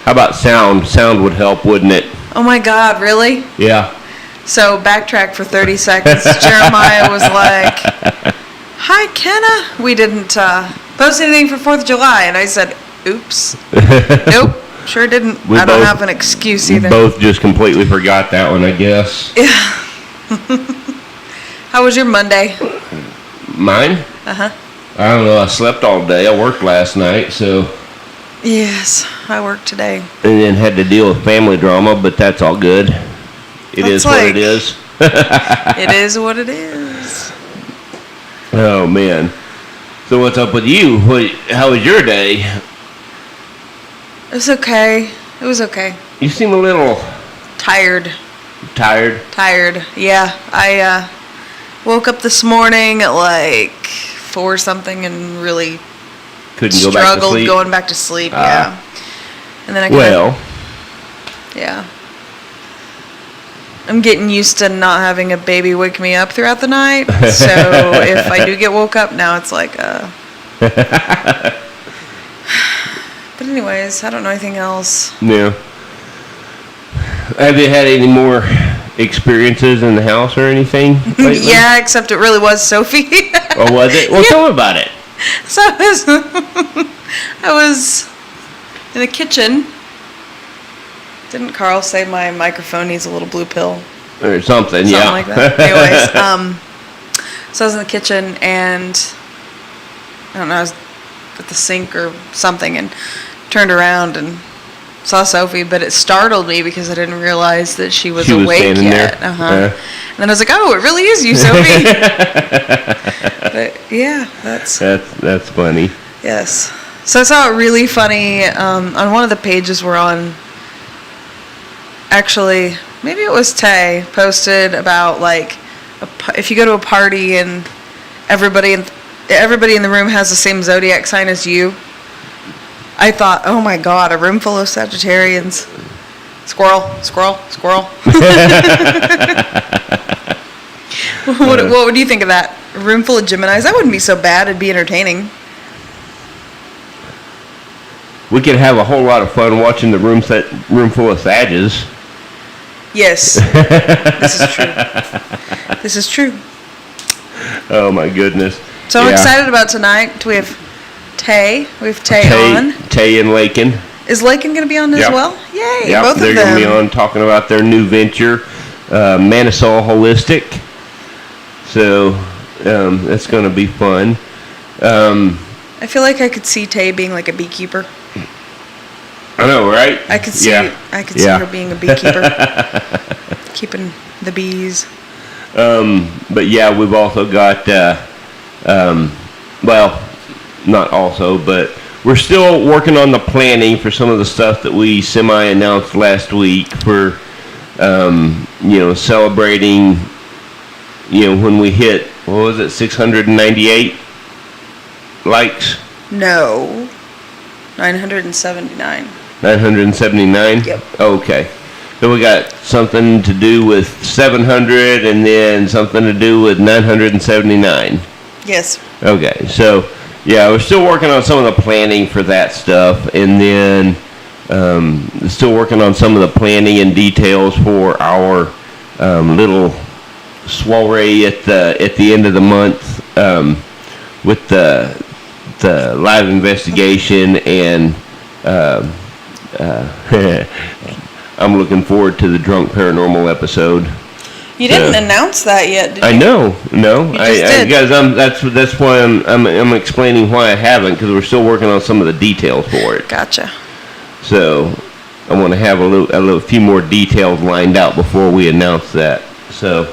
How about sound? Sound would help, wouldn't it? Oh my God, really? Yeah. So backtrack for 30 seconds. Jeremiah was like, "Hi, Kenna. We didn't post anything for 4th of July." And I said, "Oops." Nope, sure didn't. I don't have an excuse either. We both just completely forgot that one, I guess. Yeah. How was your Monday? Mine? Uh-huh. I don't know. I slept all day. I worked last night, so... Yes, I worked today. And then had to deal with family drama, but that's all good. It is what it is. It is what it is. Oh, man. So what's up with you? How was your day? It was okay. It was okay. You seem a little... Tired. Tired? Tired, yeah. I woke up this morning at like 4 something and really couldn't go back to sleep. Struggled going back to sleep, yeah. And then yeah. I'm getting used to not having a baby wake me up throughout the night. So if I do get woke up now, it's like But anyways, I don't know anything else. Yeah. Have you had any more experiences in the house or anything lately? Yeah, except it really was Sophie. Or was it? Well, yeah. Tell me about it. So I was in the kitchen. Didn't Carl say my microphone needs a little blue pill? Or something, yeah. Something like that. Anyways, so I was in the kitchen and I don't know, I was at the sink or something and turned around and saw Sophie, but it startled me because I didn't realize that she was awake yet. And then I was like, "Oh, it really is you, Sophie." But yeah, that's funny. Yes. So I saw it really funny on one of the pages we're on. Actually, maybe it was Tay posted about like if you go to a party and everybody in the room has the same zodiac sign as you. I thought, oh my God, a room full of Sagittarians. Squirrel. What would you think of that? A room full of Geminis? That wouldn't be so bad. It'd be entertaining. We could have a whole lot of fun watching the room full of Sages. Yes. This is true. Oh my goodness. So I'm excited about tonight. We have Tay. We have Tay on. Tay and Lakin. Is Lakin going to be on as well? Yay, yep, both of them. They're going to be on talking about their new venture, ManiSol Holistic. So that's going to be fun. I feel like I could see Tay being like a beekeeper. I know, right? I could see her being a beekeeper. Keeping the bees. But yeah, we've also got, not also, but we're still working on the planning for some of the stuff that we semi-announced last week for, celebrating, when we hit, 698 likes? No. 979. 979? Yep. Okay. So we got something to do with 700 and then something to do with 979. Yes. Okay. So, yeah, we're still working on some of the planning for that stuff, and then still working on some of the planning and details for our little soiree at the end of the month with the live investigation, and I'm looking forward to the drunk paranormal episode. You didn't announce that yet, did you? I know, no, You just did. guys, that's why I'm explaining why I haven't, because we're still working on some of the details for it. Gotcha. So I want to have a few more details lined out before we announce that. So,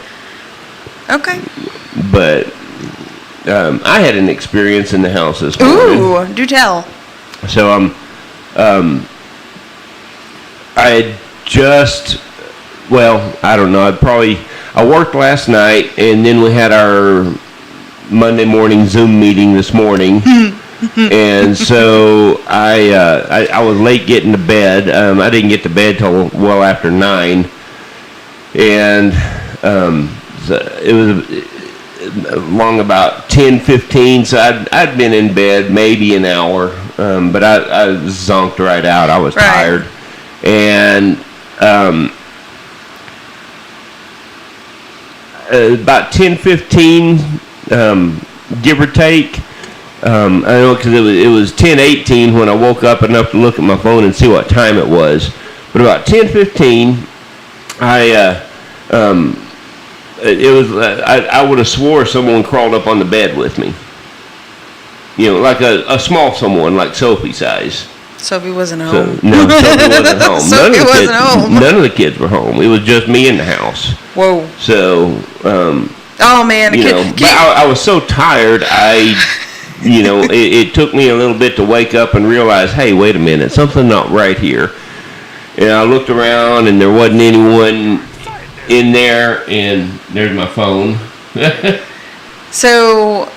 Okay. but I had an experience in the house this morning. Ooh, do tell. So I had just, well, I don't know, I worked last night, and then we had our Monday morning Zoom meeting this morning. And so I was late getting to bed. I didn't get to bed till well after 9. And so it was long about 10:15, so I'd been in bed maybe an hour, but I zonked right out. I was tired. And about 10:15, give or take. I know, because it was 10:18 when I woke up enough to look at my phone and see what time it was. But about 10:15, I would have swore someone crawled up on the bed with me. You know, like a small someone, like Sophie size. Sophie wasn't So, home. no, Sophie wasn't home. Sophie wasn't home. None of the kids were home. It was just me in the house. Whoa. So, Oh, man. you know, but I was so tired, you know, it took me a little bit to wake up and realize, hey, wait a minute, something not right here. And I looked around, and there wasn't anyone in there, and there's my phone. So,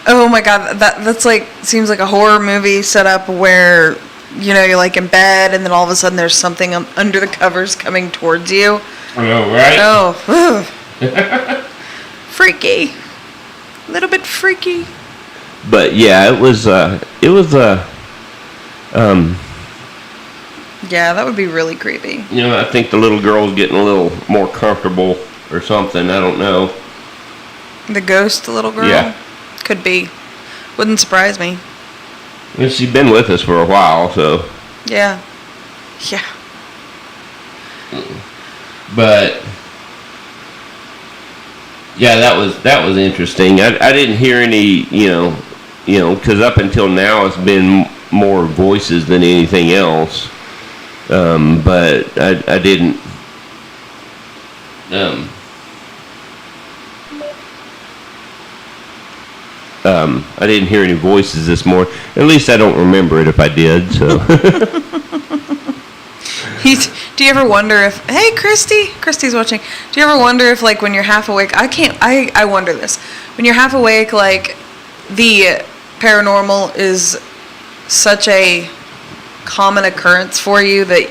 oh my God, that's like, seems like a horror movie setup where, you know, you're like in bed, and then all of a sudden there's something under the covers coming towards you. I know, right? Oh, freaky. A little bit freaky. But yeah, it was Yeah, that would be really creepy. you know, I think the little girl's getting a little more comfortable or something. I don't know. The ghost little girl? Yeah. Could be. Wouldn't surprise me. And she's been with us for a while, so. Yeah. Yeah. But yeah, that was interesting. I didn't hear any, you know, because up until now it's been more voices than anything else. But I didn't. I didn't hear any voices this morning. At least I don't remember it if I did. So. Do you ever wonder if, hey, Christy's watching. Do you ever wonder if, like, when you're half awake, I wonder this. When you're half awake, like, the paranormal is such a common occurrence for you that,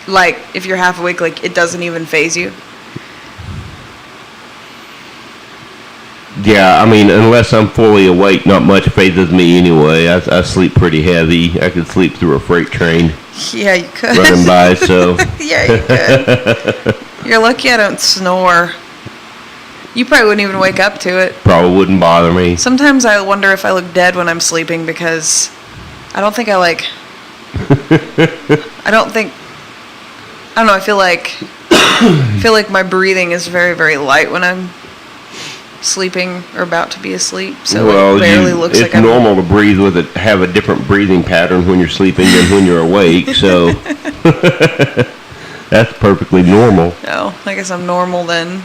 like, if you're half awake, like, it doesn't even faze you? Yeah, I mean, unless I'm fully awake, not much phases me anyway. I sleep pretty heavy. I could sleep through a freight train. Yeah, you could. Running by, so. Yeah, you could. You're lucky I don't snore. You probably wouldn't even wake up to it. Probably wouldn't bother me. Sometimes I wonder if I look dead when I'm sleeping because I don't think I like... I don't know, I feel like my breathing is very, very light when I'm sleeping or about to be asleep, so well, it barely looks like it's normal to breathe with it, have a different breathing pattern when you're sleeping than when you're awake, so that's perfectly normal. No, I guess I'm normal then.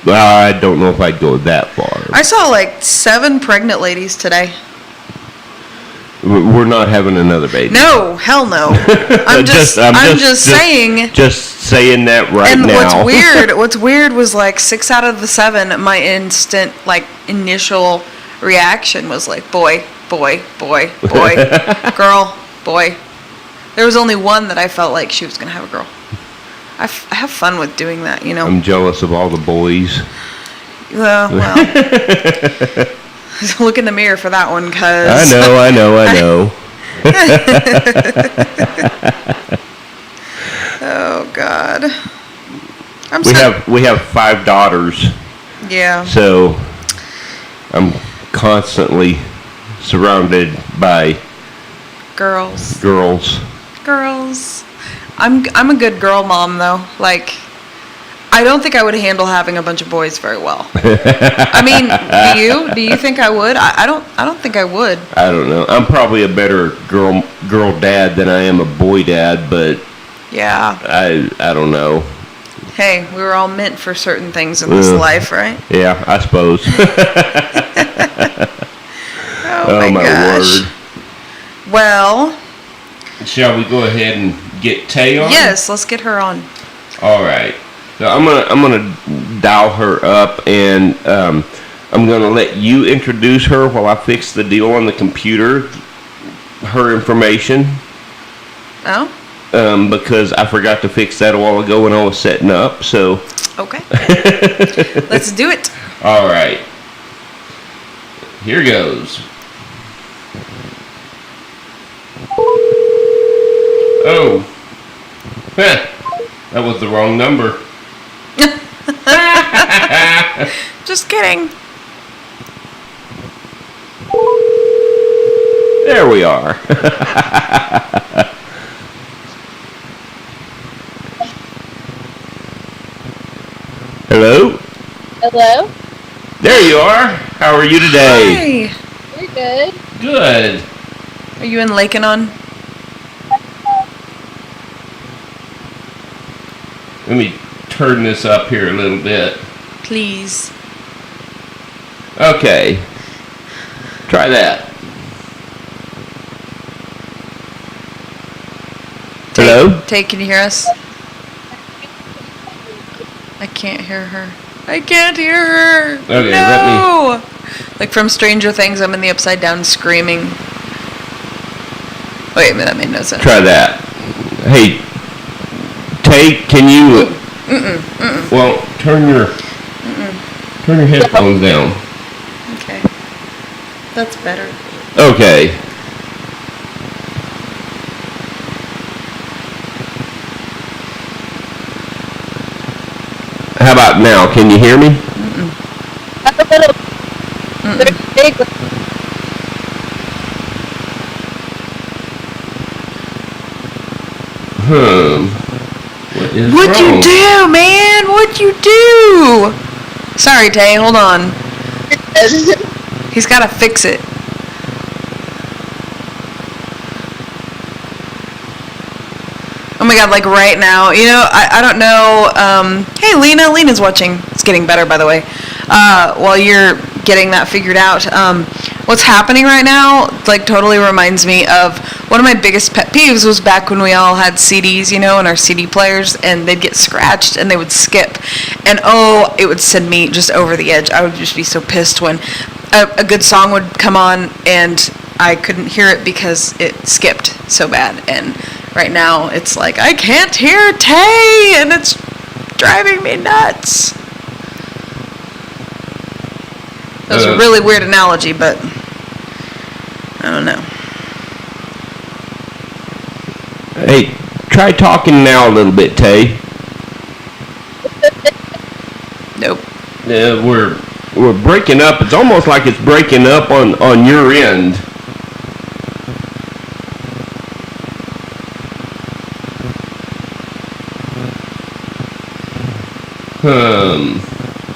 Well, I don't know if I'd go that far. I saw like 7 pregnant ladies today. We're not having another baby. No, hell no. I'm just saying. Just saying that right and now. And what's weird was like 6 out of the 7, my initial reaction was like, boy. boy, girl, boy. There was only one that I felt like she was going to have a girl. I have fun with doing that, you know. I'm jealous of all the boys. Well. Look in the mirror for that one, cause I know. Oh God. We have 5 daughters. Yeah. So I'm constantly surrounded by girls. I'm a good girl mom though. Like, I don't think I would handle having a bunch of boys very well. I mean, do you think I would? I don't think I would. I don't know. I'm probably a better girl dad than I am a boy dad, but yeah. I don't know. Hey, we were all meant for certain things in this life, right? Yeah, I suppose. Oh my gosh. Word. Well, shall we go ahead and get Tay on? Yes, let's get her on. All right. So I'm gonna dial her up, and I'm gonna let you introduce her while I fix the deal on the computer. Her information. Oh. Because I forgot to fix that a while ago when I was setting up. So. Okay. Let's do it. All right. Here goes. Oh. That was the wrong number. Just kidding. There we are. Hello? Hello? There you are. How are you today? Hi. You're good. Good. Are you in Lakin on? Let me turn this up here a little bit. Please. Okay. Try that. Hello? Tay, can you hear us? I can't hear her. I can't hear her. Okay, no! Like from Stranger Things, I'm in the upside down screaming. Wait a minute, that made no sense. Try that. Hey, Tay, can you? Well, turn your headphones down. Okay. That's better. Okay. How about now? Can you hear me? I'm a little big. What'd you do, man? What'd you do? Sorry, Tay, hold on. He's gotta fix it. Oh my god, like right now. You know, I don't know. Hey, Lena's watching. It's getting better, by the way. While you're getting that figured out, what's happening right now, like, totally reminds me of one of my biggest pet peeves was back when we all had CDs, you know, and our CD players, and they'd get scratched and they would skip. And oh, it would send me just over the edge. I would just be so pissed when a good song would come on and I couldn't hear it because it skipped so bad. And right now it's like, I can't hear Tay, and it's driving me nuts. That was a really weird analogy, but I don't know. Hey, try talking now a little bit, Tay. Nope. We're breaking up. It's almost like it's breaking up on your end.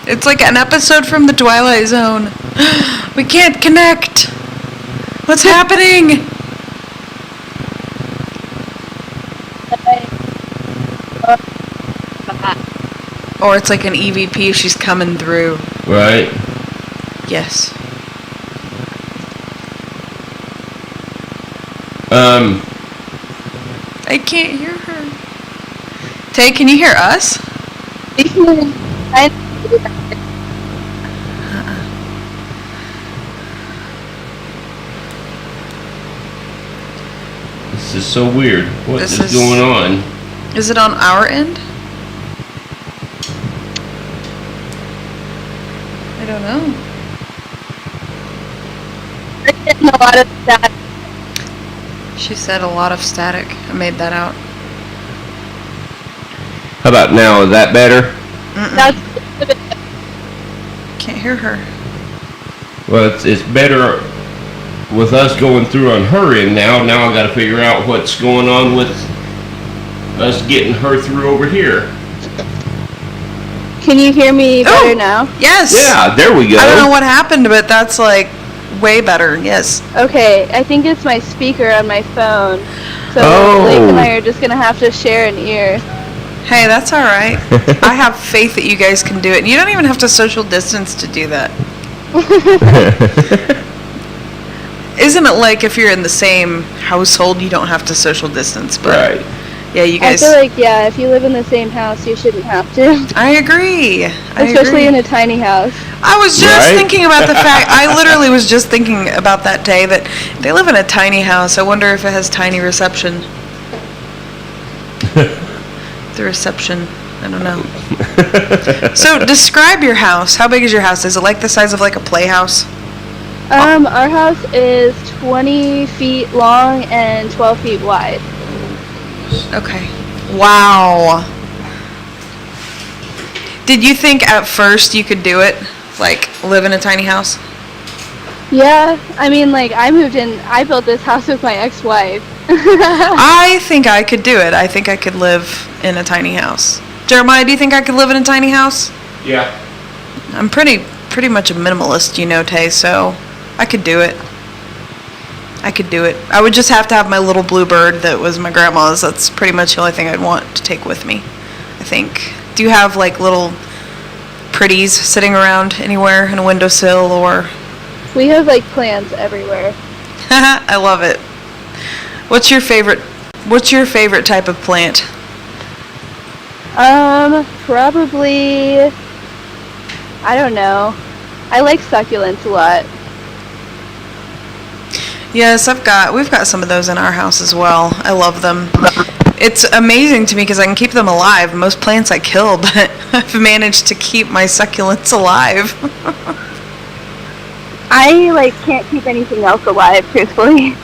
It's like an episode from the Twilight Zone. We can't connect. What's happening? Or it's like an EVP, she's coming through. Right. Yes. I can't hear her. Tay, can you hear us? This is so weird. What This is is- going on? Is it on our end? I don't know. We're getting a lot of that. She said a lot of static. I made that out. How about now? Is that better? That's a bit. Can't hear her. Well, it's better with us going through on her end now. Now I got to figure out what's going on with us getting her through over here. Can you hear me better Oh. now? Yes. Yeah, there we go. I don't know what happened, but that's like way better. Yes. Okay, I think it's my speaker on my phone. So Oh. Blake and I are just gonna have to share an ear. Hey, that's all right. I have faith that you guys can do it. And you don't even have to social distance to do that. Isn't it like if you're in the same household, you don't have to social distance? But Right. yeah, you I guys. feel like, yeah, if you live in the same house, you shouldn't have to. I agree. Especially in a tiny house. I was just Right? thinking about the fact. I literally was just thinking about that day that they live in a tiny house. I wonder if it has tiny reception. The reception. I don't know. So describe your house. How big is your house? Is it like the size of like a playhouse? Our house is 20 feet long and 12 feet wide. Okay. Wow. Did you think at first you could do it? Like live in a tiny house? Yeah, I mean, like, I built this house with my ex-wife. I think I could do it. I think I could live in a tiny house. Jeremiah, do you think I could live in a tiny house? Yeah. I'm pretty much a minimalist, you know, Tay, so I could do it. I could do it. I would just have to have my little blue bird that was my grandma's. That's pretty much the only thing I'd want to take with me, I think. Do you have like little pretties sitting around anywhere in a windowsill or? We have, like, plants everywhere. I love it. What's your favorite type of plant? Probably, I don't know. I like succulents a lot. Yes, we've got some of those in our house as well. I love them. It's amazing to me because I can keep them alive. Most plants I kill, but I've managed to keep my succulents alive. I, like, can't keep anything else alive, truthfully.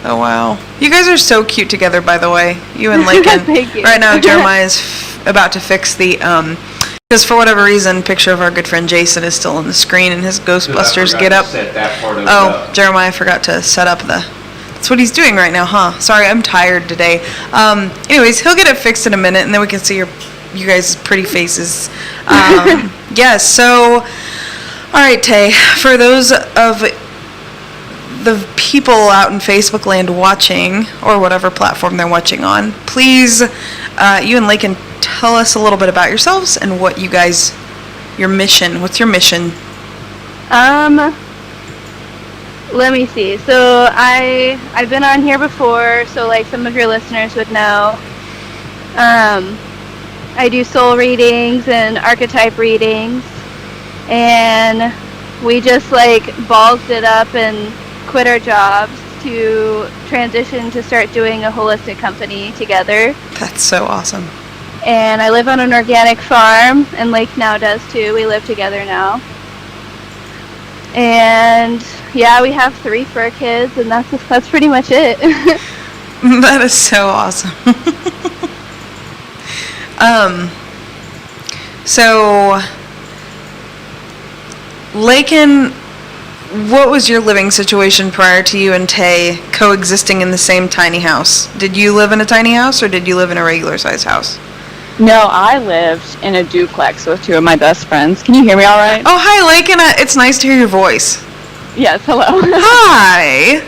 Oh, wow. You guys are so cute together, by the way. You and Lakin. Thank you. Right now, Jeremiah's about to fix the, because for whatever reason, picture of our good friend Jason is still on the screen and his Ghostbusters get up. Set that part of Oh, Jeremiah forgot to set up that's what he's doing right now, huh? Sorry, I'm tired today. Anyways, he'll get it fixed in a minute and then we can see you guys' pretty faces. Yes, so, all right, Tay, for those of the people out in Facebook land watching, or whatever platform they're watching on, please, you and Lakin, tell us a little bit about yourselves and what you guys, your mission. What's your mission? Let me see. So I've been on here before, so like some of your listeners would know. I do soul readings and archetype readings, and we just like ballsed it up and quit our jobs to transition to start doing a holistic company together. That's so awesome. And I live on an organic farm, and Lake now does too. We live together now. And yeah, we have 3 fur kids, and that's pretty much it. That is so awesome. So, Lakin, what was your living situation prior to you and Tay coexisting in the same tiny house? Did you live in a tiny house, or did you live in a regular size house? No, I lived in a duplex with 2 of my best friends. Can you hear me all right? Oh, hi, Lakin. It's nice to hear your voice. Yes, hello. Hi.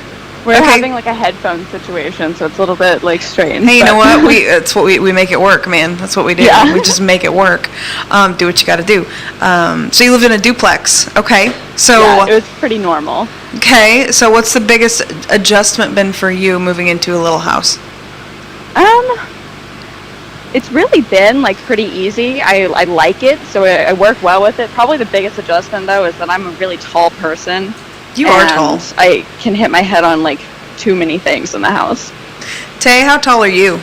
We're Okay. having like a headphone situation, so it's a little bit like strange. Hey, you know but- what? We make it work, man. That's what we do. Yeah. We just make it work. Do what you got to do. So you lived in a duplex, okay? So Yeah, it was pretty normal. okay. So what's the biggest adjustment been for you moving into a little house? It's really been like pretty easy. I like it, so I work well with it. Probably the biggest adjustment though is that I'm a really tall person. You are and tall. I can hit my head on like too many things in the house. Tay, how tall are you?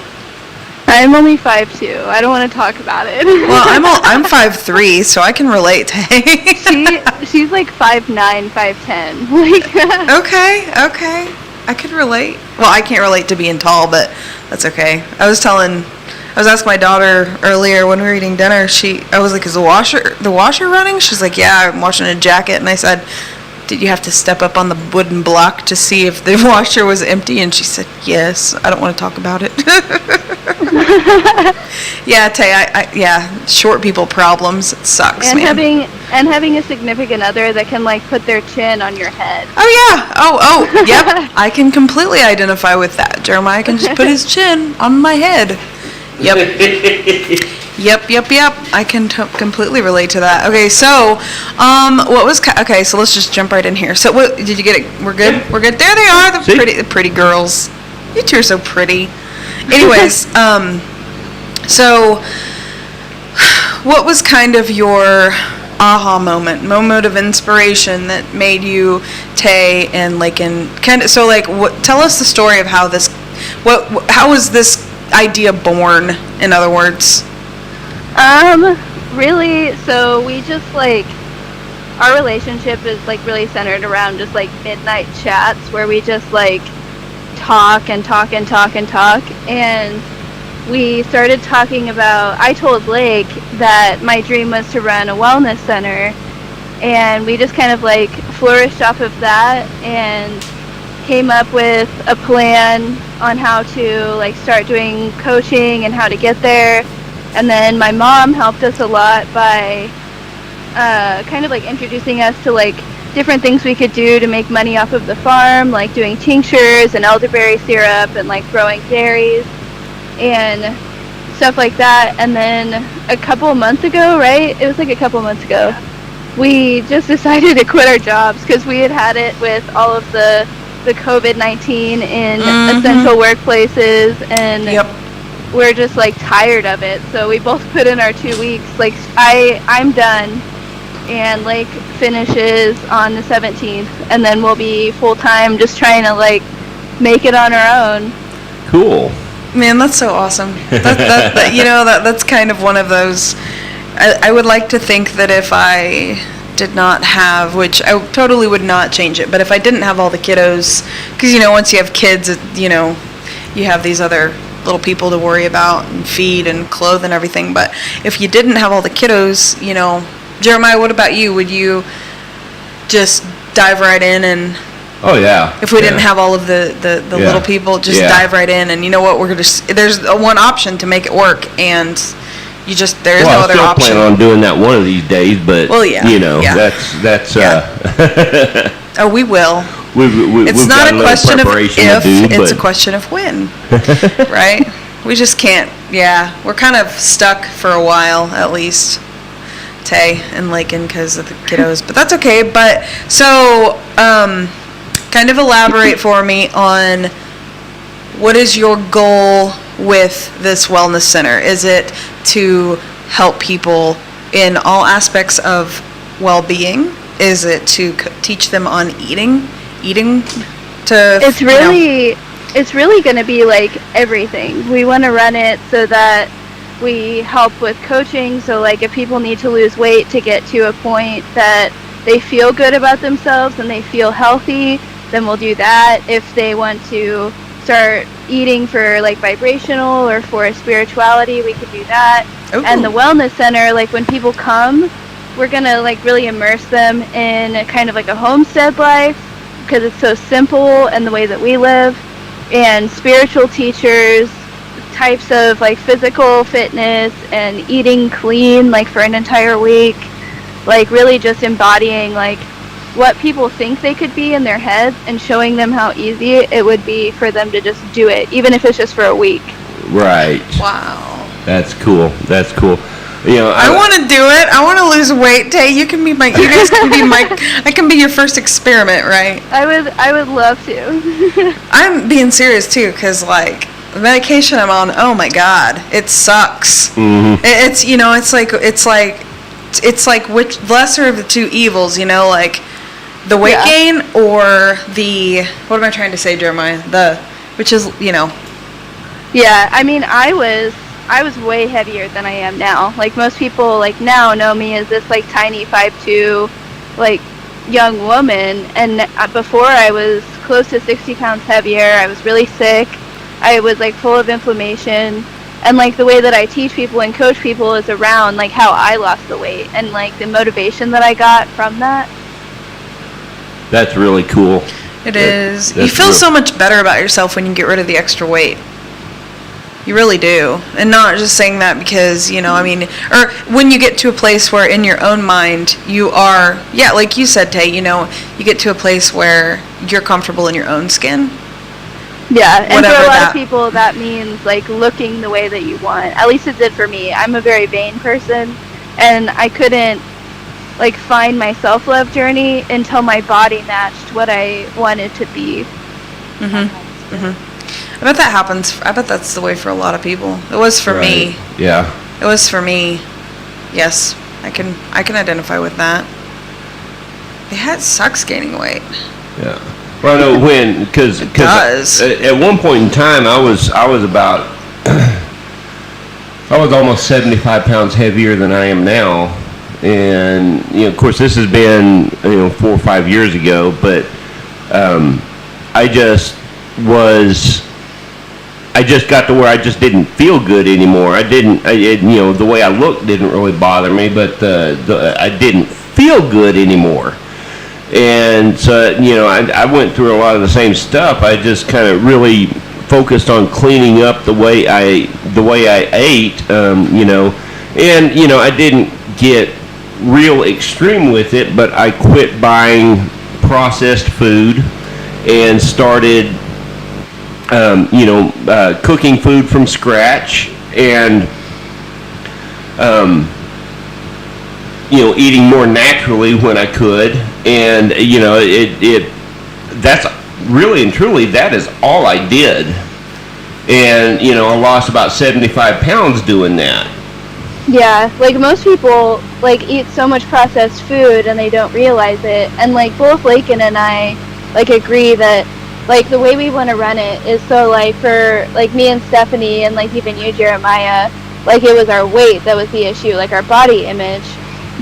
I'm only 5'2". I don't want to talk about it. Well, I'm 5'3", so I can relate, Tay. She's like 5'9", 5'10". Like Okay. I could relate. Well, I can't relate to being tall, but that's okay. I was asking my daughter earlier when we were eating dinner. I was like, "Is the washer running?" She's like, "Yeah, I'm washing a jacket." And I said, "Did you have to step up on the wooden block to see if the washer was empty?" And she said, "Yes." I don't want to talk about it. Yeah, Tay. Yeah, short people problems. It sucks, and man. having a significant other that can like put their chin on your head. Oh yeah. Oh. Yep. I can completely identify with that. Jeremiah can just put his chin on my head. Yep. Yep. I can completely relate to that. Okay, so, okay, so let's just jump right in here. So, what did you get it? We're good. We're good. There they are, the pretty girls. You two are so pretty. Anyways, so, what was kind of your aha moment of inspiration that made you, Tay and Lakin, so like, tell us the story of how was this idea born, in other words? Really, so we just like, our relationship is like really centered around just like midnight chats where we just like talk, and we started talking about, I told Blake that my dream was to run a wellness center, and we just kind of like flourished off of that and came up with a plan on how to like start doing coaching and how to get there. And then my mom helped us a lot by kind of like introducing us to like different things we could do to make money off of the farm, like doing tinctures and elderberry syrup and like growing berries and stuff like that. And then a couple months ago, right? It was like a couple months ago, we just decided to quit our jobs because we had it with all of the COVID-19 in essential workplaces, and we're just like tired of it. So we both put in our 2 weeks. Like I'm done, and Lake finishes on the 17th, and then we'll be full time just trying to like make it on our own. Cool. Man, that's so awesome. That's kind of one of those. I would like to think that if I did not have, which I totally would not change it, but if I didn't have all the kiddos, because once you have kids, you have these other little people to worry about and feed and clothe and everything. But if you didn't have all the kiddos, Jeremiah, what about you? Would you just dive right in and? Oh yeah. If we didn't have all of the little people, just dive right in, and you know what? There's one option to make it work, and there is no other option. I still plan on doing that one of these days, but that's Oh, we will. It's not a question of if, it's a question of when, right? We just can't. Yeah, we're kind of stuck for a while, at least, Tay and Lakin, because of the kiddos. But that's okay. But so, kind of elaborate for me on what is your goal with this wellness center? Is it to help people in all aspects of well-being? Is it to teach them on eating to? It's really going to be like everything. We want to run it so that we help with coaching. So like if people need to lose weight to get to a point that they feel good about themselves and they feel healthy, then we'll do that. If they want to start eating for like vibrational or for spirituality, we can do that. Ooh. And the wellness center, like when people come, we're gonna like really immerse them in kind of like a homestead life because it's so simple and the way that we live, and spiritual teachers, types of like physical fitness and eating clean like for an entire week, like really just embodying like what people think they could be in their heads and showing them how easy it would be for them to just do it, even if it's just for a week. Right. Wow. That's cool. I want to do it. I want to lose weight. Tay, you guys can be I can be your first experiment, right? I would love to. I'm being serious too, because like the medication I'm on, oh my God, it sucks. Mm-hmm. It's like which lesser of the two evils, like the weight gain or the, what am I trying to say, Jeremiah? Which is, Yeah, I mean, I was way heavier than I am now. Like most people like now know me as this like tiny 5'2", like young woman, and before I was close to 60 pounds heavier. I was really sick. I was like full of inflammation, and like the way that I teach people and coach people is around like how I lost the weight and like the motivation that I got from that. That's really cool. It is. You feel so much better about yourself when you get rid of the extra weight. You really do. And not just saying that because, you know, I mean, or when you get to a place where in your own mind you are, yeah, like you said, Tay, you know, you get to a place where you're comfortable in your own skin. Yeah, and Whatever for a lot that- of people that means like looking the way that you want. At least it did for me. I'm a very vain person, and I couldn't like find my self-love journey until my body matched what I wanted to be. I bet that happens. I bet that's the way for a lot of people. It was for me. Yeah. It was for me. Yes, I can identify with that. Yeah, it sucks gaining weight. Yeah. Well, no, because does. at one point in time I was about I was almost 75 pounds heavier than I am now, and you know, of course, this has been 4 or 5 years ago, but I just got to where I just didn't feel good anymore. The way I looked didn't really bother me, but I didn't feel good anymore. And so, I went through a lot of the same stuff. I just kind of really focused on cleaning up the way I ate, and I didn't get real extreme with it, but I quit buying processed food and started cooking food from scratch, and eating more naturally when I could, and that's really and truly, that is all I did, and I lost about 75 pounds doing that. Yeah, like most people like eat so much processed food and they don't realize it, and like both Lakin and I like agree that like the way we want to run it is so like for like me and Stephanie and like even you, Jeremiah, like it was our weight that was the issue, like our body image.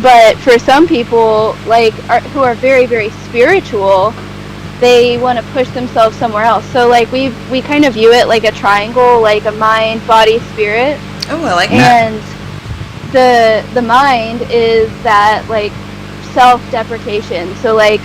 But for some people like who are very, very spiritual, they want to push themselves somewhere else. So like we kind of view it like a triangle, like a mind, body, spirit. Oh, I like that. And the mind is that like self-deprecation. So like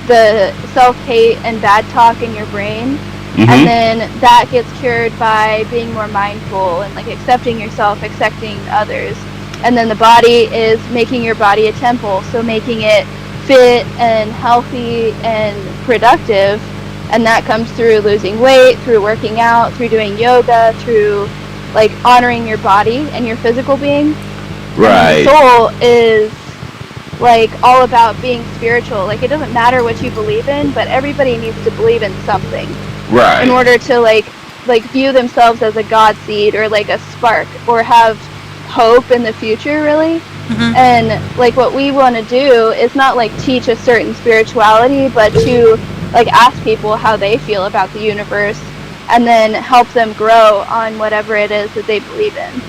the self-hate and bad talk in your brain, and then that gets cured by being more mindful and like accepting yourself, accepting others. And then the body is making your body a temple, so making it fit and healthy and productive, and that comes through losing weight, through working out, through doing yoga, through like honoring your body and your physical being. Right. And the soul is like all about being spiritual. Like it doesn't matter what you believe in, but everybody needs to believe in something. Right. In order to like view themselves as a God seed or like a spark or have hope in the future, really. And like what we want to do is not like teach a certain spirituality, but to like ask people how they feel about the universe and then help them grow on whatever it is that they believe in.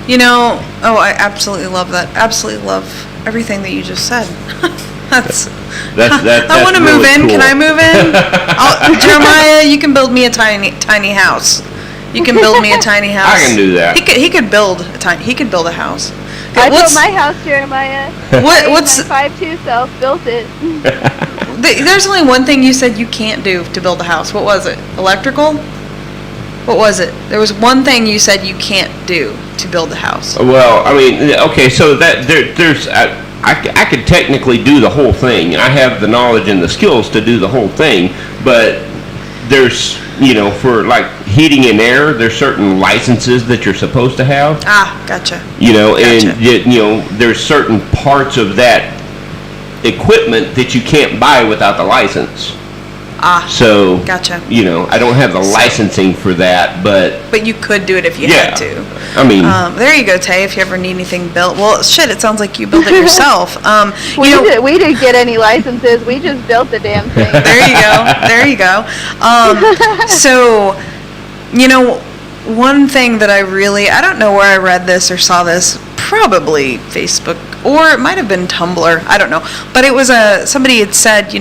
I absolutely love that. Absolutely love everything that you just said. That's I want to really move in. cool. Can I move in? Jeremiah, you can build me a tiny house. You can build me a tiny house. I can do that. He could build a house. I built my house, Jeremiah. What's my 5'2" self built it. There's only one thing you said you can't do to build a house. What was it? Electrical? What was it? There was one thing you said you can't do to build a house. Well, I mean, okay, so that there's I could technically do the whole thing. I have the knowledge and the skills to do the whole thing, but there's for like heating and air, there's certain licenses that you're supposed to have. Ah, gotcha. And there's certain parts of that equipment that you can't buy without the license. Ah, so gotcha. I don't have the licensing for that, but you could do it if you had to. I mean, there you go, Tay. If you ever need anything built, well, shit, it sounds like you built it yourself. We didn't get any licenses. We just built the damn thing. There you go. So, You know, one thing that I don't know where I read this or saw this, probably Facebook, or it might have been Tumblr, I don't know. But it was somebody had said,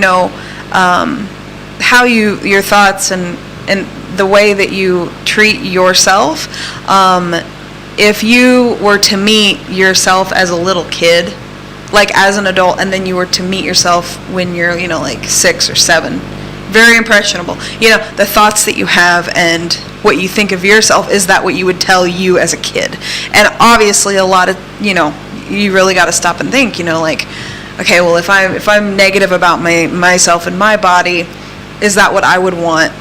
how your thoughts and the way that you treat yourself, if you were to meet yourself as a little kid, like as an adult, and then you were to meet yourself when you're, like 6 or 7, very impressionable. The thoughts that you have and what you think of yourself, is that what you would tell you as a kid? And obviously a lot of, you really got to stop and think, like, okay, well, if I'm negative about myself and my body, is that what I would want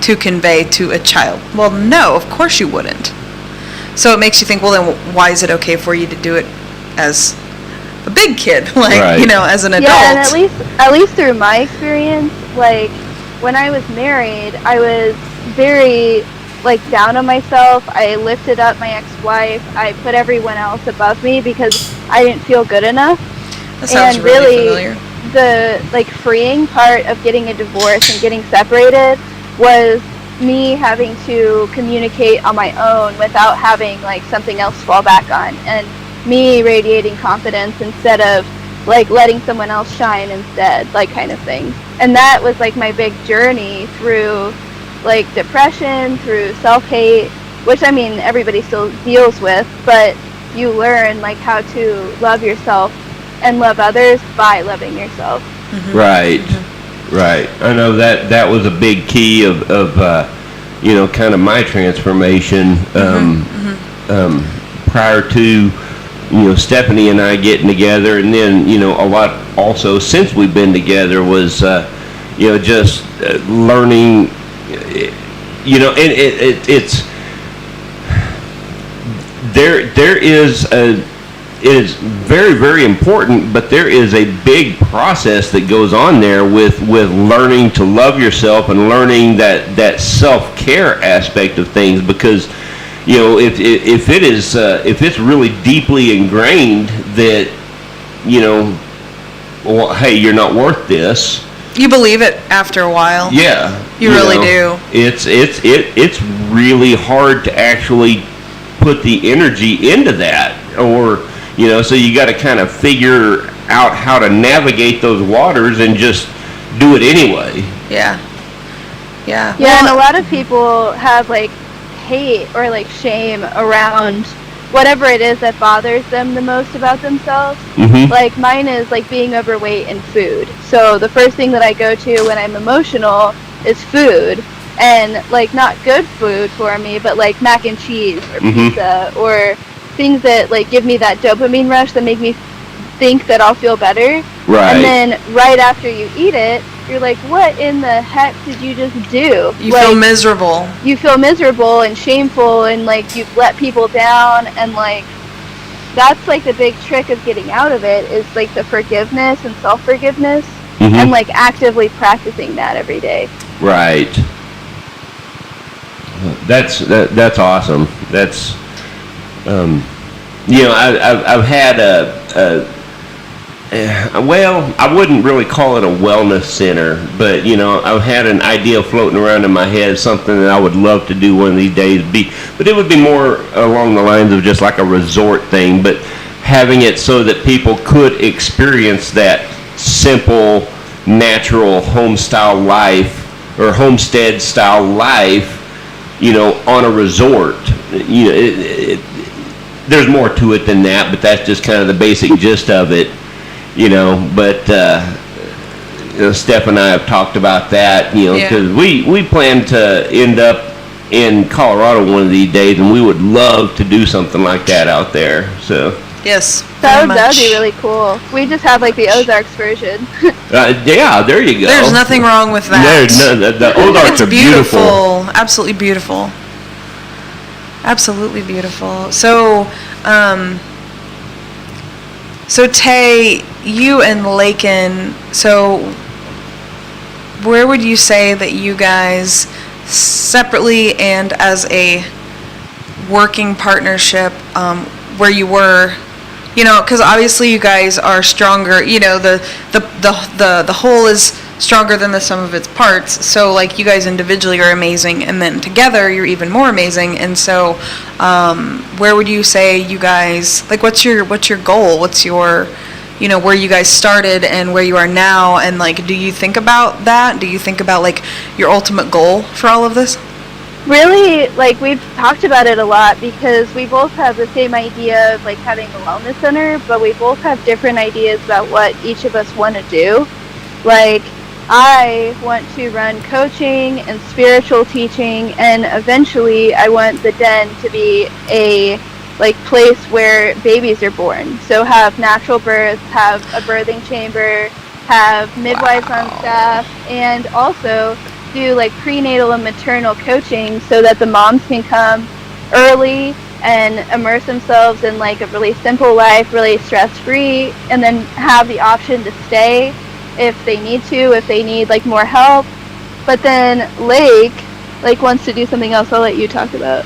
to convey to a child? Well, no, of course you wouldn't. So it makes you think, well, then why is it okay for you to do it as a big kid, like, right. As an adult? Yeah, and at least through my experience, like, when I was married, I was very, like, down on myself. I lifted up my ex-wife. I put everyone else above me because I didn't feel good enough. That sounds and really really, familiar. The, like, freeing part of getting a divorce and getting separated was me having to communicate on my own without having, like, something else to fall back on, and me radiating confidence instead of, like, letting someone else shine instead, like, kind of thing. And that was, like, my big journey through, like, depression, through self-hate, which, I mean, everybody still deals with, but you learn, like, how to love yourself and love others by loving yourself. Mm-hmm. Right. Mm-hmm. Right. I know that was a big key of kind of my transformation, prior to, Stephanie and I getting together, and then, a lot also since we've been together was, just learning, and it's, it is very, very important, but there is a big process that goes on there with learning to love yourself and learning that self-care aspect of things, because if it's really deeply ingrained that well, hey, you're not worth this. You believe it after a while. Yeah, you really do. It's really hard to actually put the energy into that, or so you got to kind of figure out how to navigate those waters and just do it anyway. Yeah. Yeah, and a lot of people have, like, hate or, like, shame around whatever it is that bothers them the most about themselves. Mm-hmm. Like, mine is, like, being overweight and food. So the first thing that I go to when I'm emotional is food. And, like, not good food for me, but, like, mac and cheese or pizza or things that, like, give me that dopamine rush that make me think that I'll feel better. Right. And then right after you eat it, you're like, what in the heck did you just do? You like, feel miserable. You feel miserable and shameful, and, like, you've let people down, and, like, that's, like, the big trick of getting out of it is, like, the forgiveness and self-forgiveness, and, like, actively practicing that every day. Right. That's awesome. That's I've had well, I wouldn't really call it a wellness center, but I've had an idea floating around in my head, something that I would love to do one of these days. But it would be more along the lines of just like a resort thing, but having it so that people could experience that simple, natural home style life or homestead style life, on a resort. There's more to it than that, but that's just kind of the basic gist of it, but Steph and I have talked about that, because we plan to end up in Colorado one of these days, and we would love to do something like that out there. So yes, that would be really cool. We just have, like, the Ozarks version. Yeah, there you go. There's nothing wrong with that. The Ozarks are beautiful. Absolutely beautiful. Absolutely beautiful. So, Tay, you and Lakin, so where would you say that you guys separately and as a working partnership, where you were, because obviously you guys are stronger, the whole is stronger than the sum of its parts. So like you guys individually are amazing, and then together you're even more amazing. And so, where would you say you guys, like, what's your goal? What's your, where you guys started and where you are now? And like, do you think about that? Do you think about like your ultimate goal for all of this? Really, like, we've talked about it a lot because we both have the same idea of like having a wellness center, but we both have different ideas about what each of us want to do. Like, I want to run coaching and spiritual teaching, and eventually I want the den to be a like place where babies are born. So have natural birth, have a birthing chamber, have midwives on staff, and also do like prenatal and maternal coaching so that the moms can come early and immerse themselves in like a really simple life, really stress-free, and then have the option to stay if they need to, if they need like more help. But then Lake like wants to do something else. I'll let you talk about.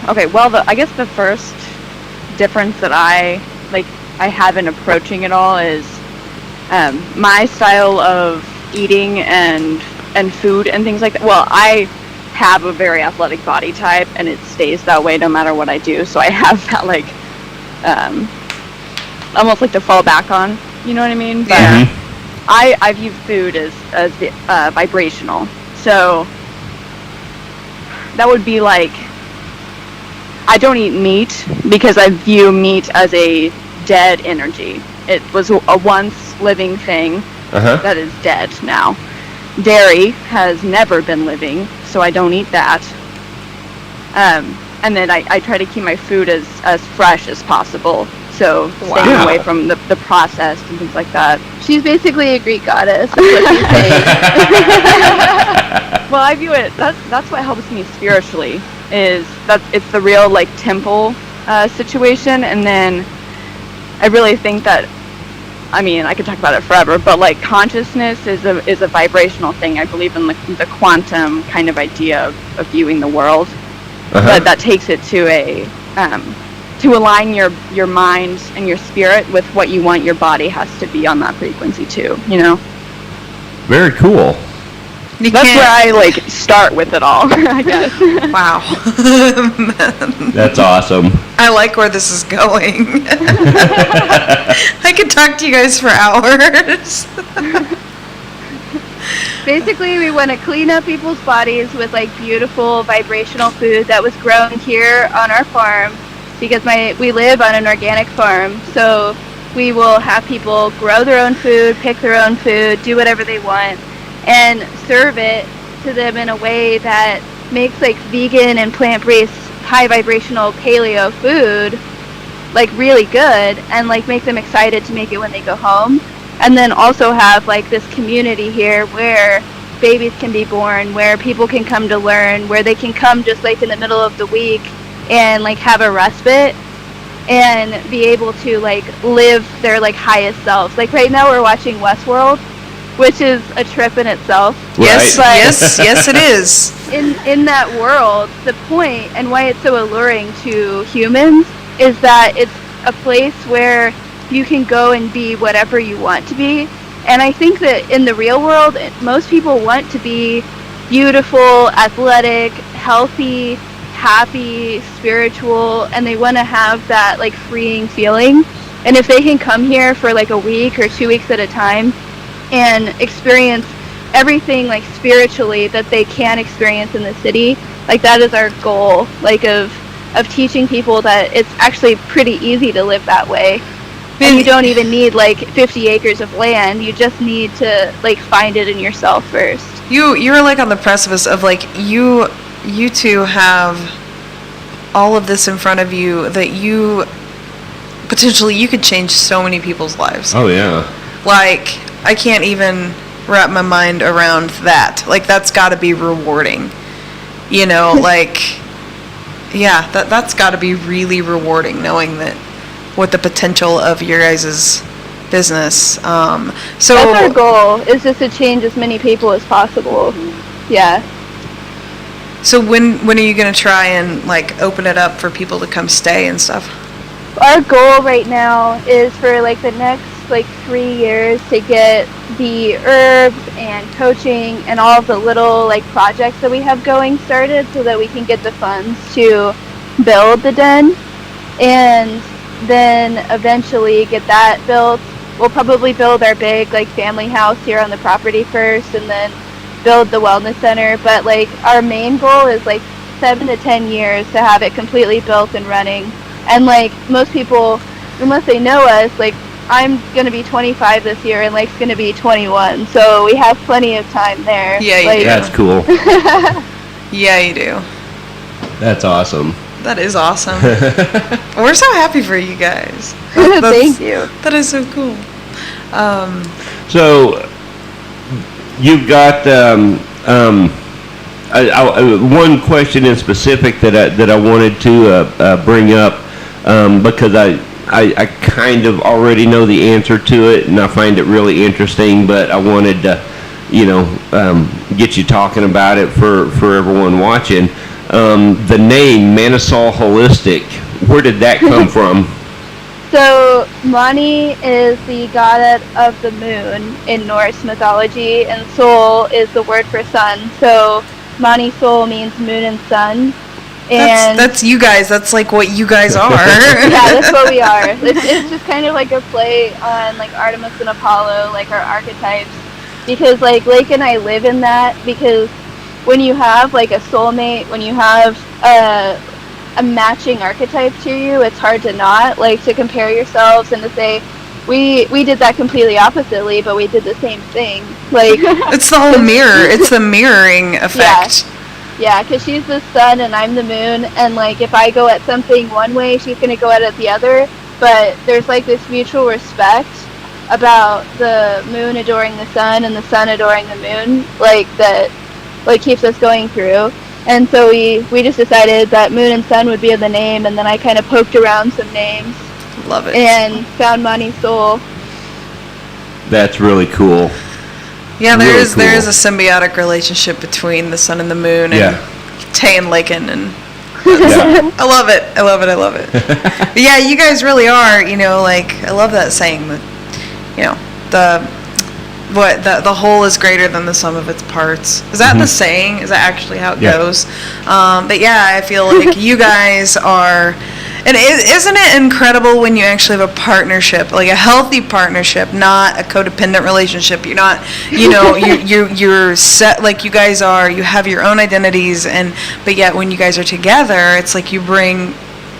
Okay, well, I guess the first difference that I have in approaching it all is my style of eating and food and things like that. Well, I have a very athletic body type, and it stays that way no matter what I do. So I have that like almost like to fall back on. You know what I mean? But I view food as vibrational. So that would be like, I don't eat meat because I view meat as a dead energy. It was a once living thing that is dead now. Dairy has never been living, so I don't eat that. And then I try to keep my food as fresh as possible. So staying away from the processed and things like that. She's basically a Greek goddess, is what she's saying. Well, I view it, that's what helps me spiritually, is that it's the real like temple situation. And then I really think that, I mean, I could talk about it forever, but like consciousness is a vibrational thing. I believe in the quantum kind of idea of viewing the world, but that takes it to a to align your mind and your spirit with what you want your body has to be on that frequency too, Very cool. That's where I like start with it all, I guess. Wow. That's awesome. I like where this is going. I could talk to you guys for hours. Basically, we want to clean up people's bodies with like beautiful vibrational food that was grown here on our farm, because we live on an organic farm. So we will have people grow their own food, pick their own food, do whatever they want, and serve it to them in a way that makes like vegan and plant-based high vibrational paleo food like really good, and like make them excited to make it when they go home. And then also have like this community here where babies can be born, where people can come to learn, where they can come just like in the middle of the week and like have a respite and be able to like live their like highest selves. Like right now we're watching Westworld, which is a trip in itself. Yes, Right. yes, it is. In that world, the point and why it's so alluring to humans is that it's a place where you can go and be whatever you want to be. And I think that in the real world, most people want to be beautiful, athletic, healthy, happy, spiritual, and they want to have that like freeing feeling. And if they can come here for like a week or 2 weeks at a time and experience everything like spiritually that they can experience in the city, like that is our goal, like of teaching people that it's actually pretty easy to live that way. And you don't even need like 50 acres of land. You just need to like find it in yourself first. You're like on the precipice of like you two have all of this in front of you that you could change so many people's lives. Oh yeah. Like I can't even wrap my mind around that. Like that's got to be rewarding. Like yeah, that's got to be really rewarding knowing that what the potential of your guys' business. So that's our goal, is just to change as many people as possible. Yeah. So when are you gonna try and like open it up for people to come stay and stuff? Our goal right now is for like the next like 3 years to get the herbs and coaching and all of the little like projects that we have going started so that we can get the funds to build the den, and then eventually get that built. We'll probably build our big like family house here on the property first, and then build the wellness center. But like our main goal is like 7 to 10 years to have it completely built and running. And like most people, unless they know us, like I'm gonna be 25 this year and Lake's gonna be 21, so we have plenty of time there. Yeah, you like, do. That's cool. Yeah, you do. That's awesome. That is awesome. We're so happy for you guys. Thank you. That is so cool. So you've got one question in specific that I wanted to bring up because I kind of already know the answer to it, and I find it really interesting, but I wanted to, get you talking about it for everyone watching. The name ManiSol Holistic, where did that come from? So Mani is the goddess of the moon in Norse mythology, and Sol is the word for sun. So ManiSol means moon and sun. And That's you guys. That's like what you guys are. yeah, that's what we are. It's just kind of like a play on like Artemis and Apollo, like our archetypes. Because like Lake and I live in that, because when you have like a soulmate, when you have a matching archetype to you, it's hard to not like to compare yourselves and to say we did that completely oppositely, but we did the same thing. Like It's the whole mirror. It's the mirroring effect. Yeah, because she's the sun and I'm the moon, and like if I go at something one way, she's gonna go at it the other. But there's like this mutual respect about the moon adoring the sun and the sun adoring the moon, like that, like keeps us going through. And so we just decided that moon and sun would be in the name, and then I kind of poked around some names Love it. and found ManiSol. That's really cool. Yeah, Really there is cool. a symbiotic relationship between the sun and the moon, and Yeah. Tay and Lakin, and Yeah. I love it. I love it. I love it. But yeah, you guys really are. Like I love that saying that, the whole is greater than the sum of its parts. Is that the saying? Is that actually how it Yeah. goes? But yeah, I feel like you guys are. And isn't it incredible when you actually have a partnership, like a healthy partnership, not a codependent relationship? You're not, you're set like you guys are. You have your own identities, but yet when you guys are together, it's like you bring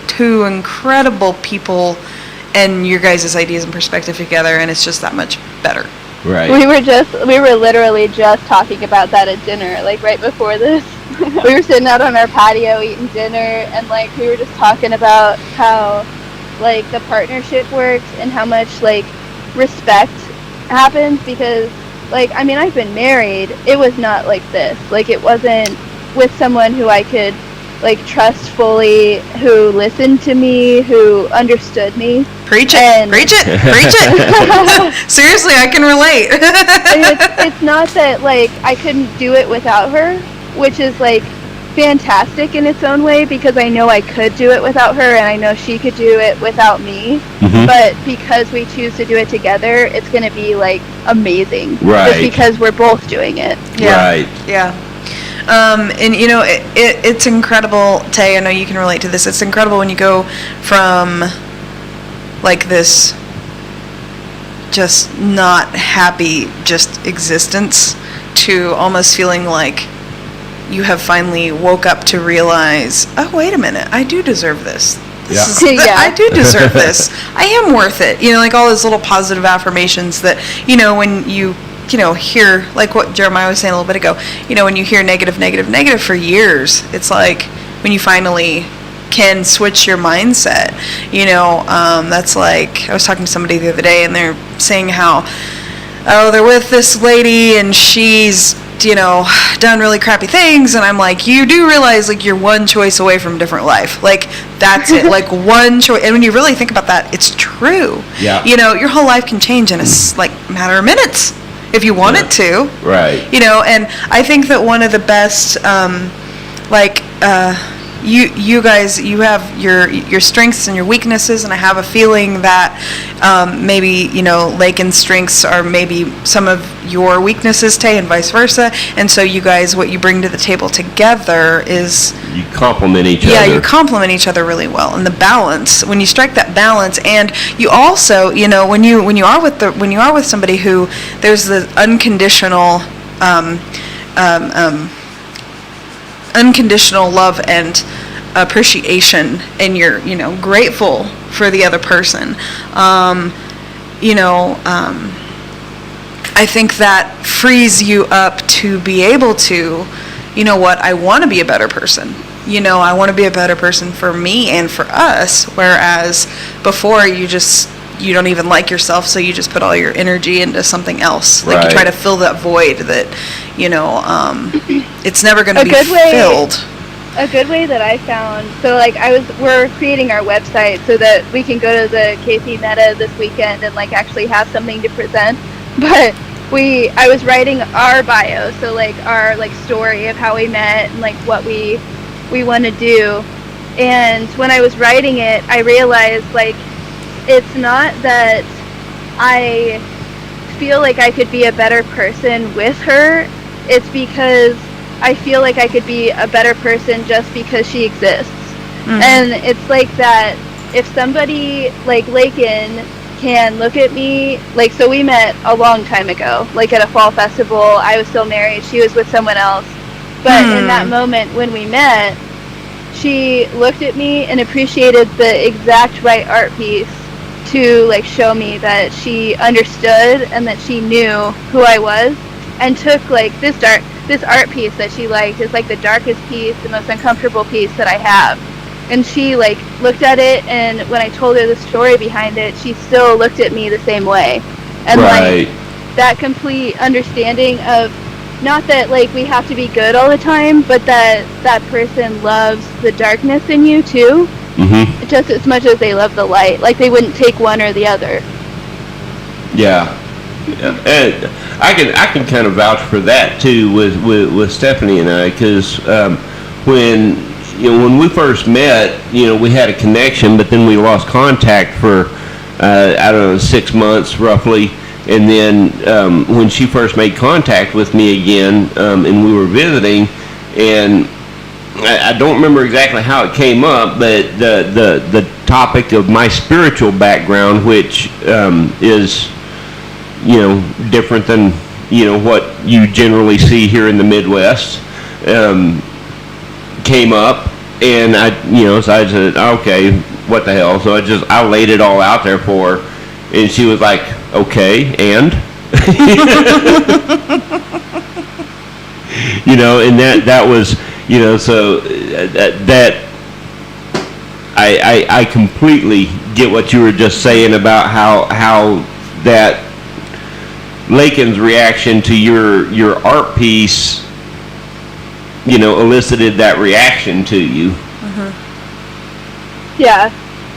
two incredible people and your guys' ideas and perspective together, and it's just that much better. Right. We were literally just talking about that at dinner, like right before this. We were sitting out on our patio eating dinner, and like we were just talking about how like the partnership works and how much like respect happens, because like I mean I've been married, it was not like this. Like it wasn't with someone who I could like trust fully, who listened to me, who understood me. Preach it, And- preach it, preach it. Seriously, I can relate. And it's not that like I couldn't do it without her, which is like fantastic in its own way, because I know I could do it without her and I know she could do it without me. Mhm. But because we choose to do it together, it's going to be like amazing. Right. Just because we're both doing it. Yeah. Right. Yeah. And it's incredible, Tay, I know you can relate to this. It's incredible when you go from like this just not happy just existence to almost feeling like you have finally woke up to realize, oh, wait a minute, I do deserve this. Yeah. I do deserve this. I am worth it. Like all those little positive affirmations that, when you hear, like what Jeremiah was saying a little bit ago, when you hear negative for years, it's like when you finally can switch your mindset, that's like, I was talking to somebody the other day and they're saying how, they're with this lady and she's, done really crappy things, and I'm like, you do realize like you're one choice away from a different life. Like that's it. Like one choice, and when you really think about that, it's true. Yeah. Your whole life can change in a like matter of minutes if you want it to. Right. And I think that one of the best you guys, you have your strengths and your weaknesses, and I have a feeling that maybe, Lakin's strengths are maybe some of your weaknesses, Tay, and vice versa. And so you guys, what you bring to the table together is You complement each other. yeah, you complement each other really well. And the balance, when you strike that balance, and you also, when you are with somebody who there's the unconditional unconditional love and appreciation, and you're grateful for the other person, I think that frees you up to be able to, I want to be a better person. I want to be a better person for me and for us, whereas before you don't even like yourself, so you just put all your energy into something else. Like you try to fill that void that, it's never going to be filled. A good way that I found, so like we're creating our website so that we can go to the KC Meta this weekend and like actually have something to present. But I was writing our bio, so like our like story of how we met and like what we want to do. And when I was writing it, I realized like it's not that I feel like I could be a better person with her. It's because I feel like I could be a better person just because she exists. Mm-hmm. And it's like that if somebody like Lakin can look at me, like, so we met a long time ago, like at a fall festival. I was still married. She was with someone else. But in that moment when we met, she looked at me and appreciated the exact right art piece to like show me that she understood and that she knew who I was, and took like this art piece that she liked is like the darkest piece, the most uncomfortable piece that I have. And she like looked at it, and when I told her the story behind it, she still looked at me the same way. And like that complete understanding of not that like we have to be good all the time, but that person loves the darkness in you too. Mm-hmm. Just as much as they love the light. Like they wouldn't take one or the other. Yeah. And I can kind of vouch for that too with Stephanie and I, because when we first met, we had a connection, but then we lost contact for 6 months roughly. And then when she first made contact with me again, and we were visiting, and I don't remember exactly how it came up, but the topic of my spiritual background, which is different than what you generally see here in the Midwest, came up, and so I said, okay, what the hell? So I laid it all out there for her, and she was like, okay, and and that was so that I completely get what you were just saying about how that Lakin's reaction to your art piece elicited that reaction to you. Mm-hmm. Yeah.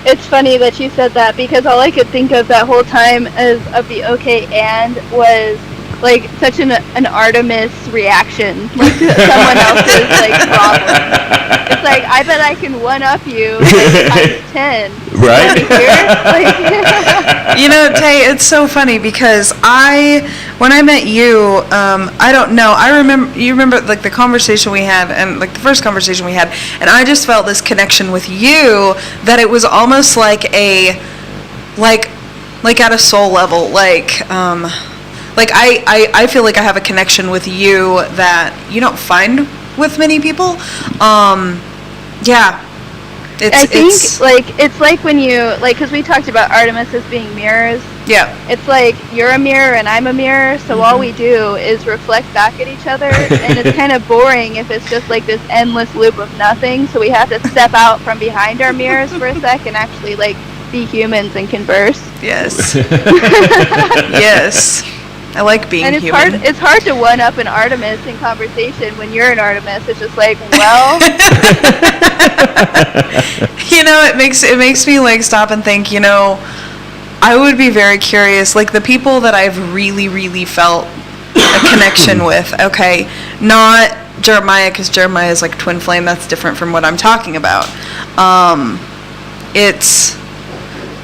It's funny that you said that, because all I could think of that whole time of the okay and was like such an Artemis reaction, like to someone else's like problem. It's like, I bet I can one up you times 10. Right. Tay, it's so funny because when I met you, I don't know, you remember like the conversation we had, and like the first conversation we had, and I just felt this connection with you that it was almost like like at a soul level, I feel like I have a connection with you that you don't find with many people. Yeah. I think it's like when you, like, because we talked about Artemis as being mirrors. Yeah. It's like you're a mirror and I'm a mirror, so all we do is reflect back at each other, and it's kind of boring if it's just like this endless loop of nothing, so we have to step out from behind our mirrors for a sec and actually like be humans and converse. Yes. Yes. I like being and it's human. It's hard to one up an Artemis in conversation when you're an Artemis. It's just like, well. It makes me like stop and think. I would be very curious. Like the people that I've really, really felt a connection with. Okay, not Jeremiah, because Jeremiah is like twin flame. That's different from what I'm talking about.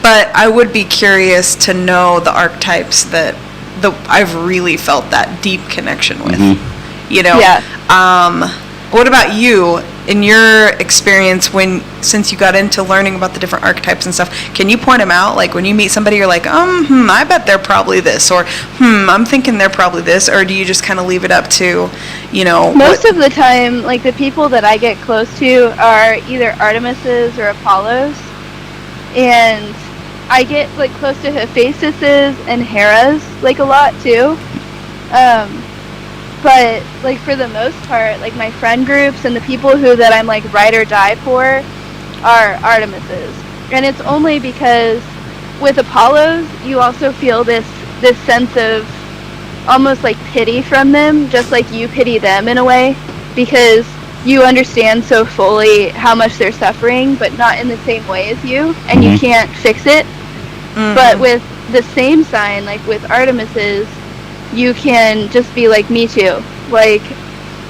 But I would be curious to know the archetypes that I've really felt that deep connection with. You know. Yeah. What about you? In your experience, since you got into learning about the different archetypes and stuff, can you point them out? Like when you meet somebody, you're like, I bet they're probably this, or I'm thinking they're probably this, or do you just kind of leave it up to, Most of the time, like the people that I get close to are either Artemises or Apollos, and I get like close to Hephaestuses and Heras like a lot too. But like for the most part, like my friend groups and the people that I'm like ride or die for are Artemises. And it's only because with Apollos you also feel this sense of almost like pity from them, just like you pity them in a way, because you understand so fully how much they're suffering, but not in the same way as you, and you can't fix it. But with the same sign, like with Artemises, you can just be like, me too. Like,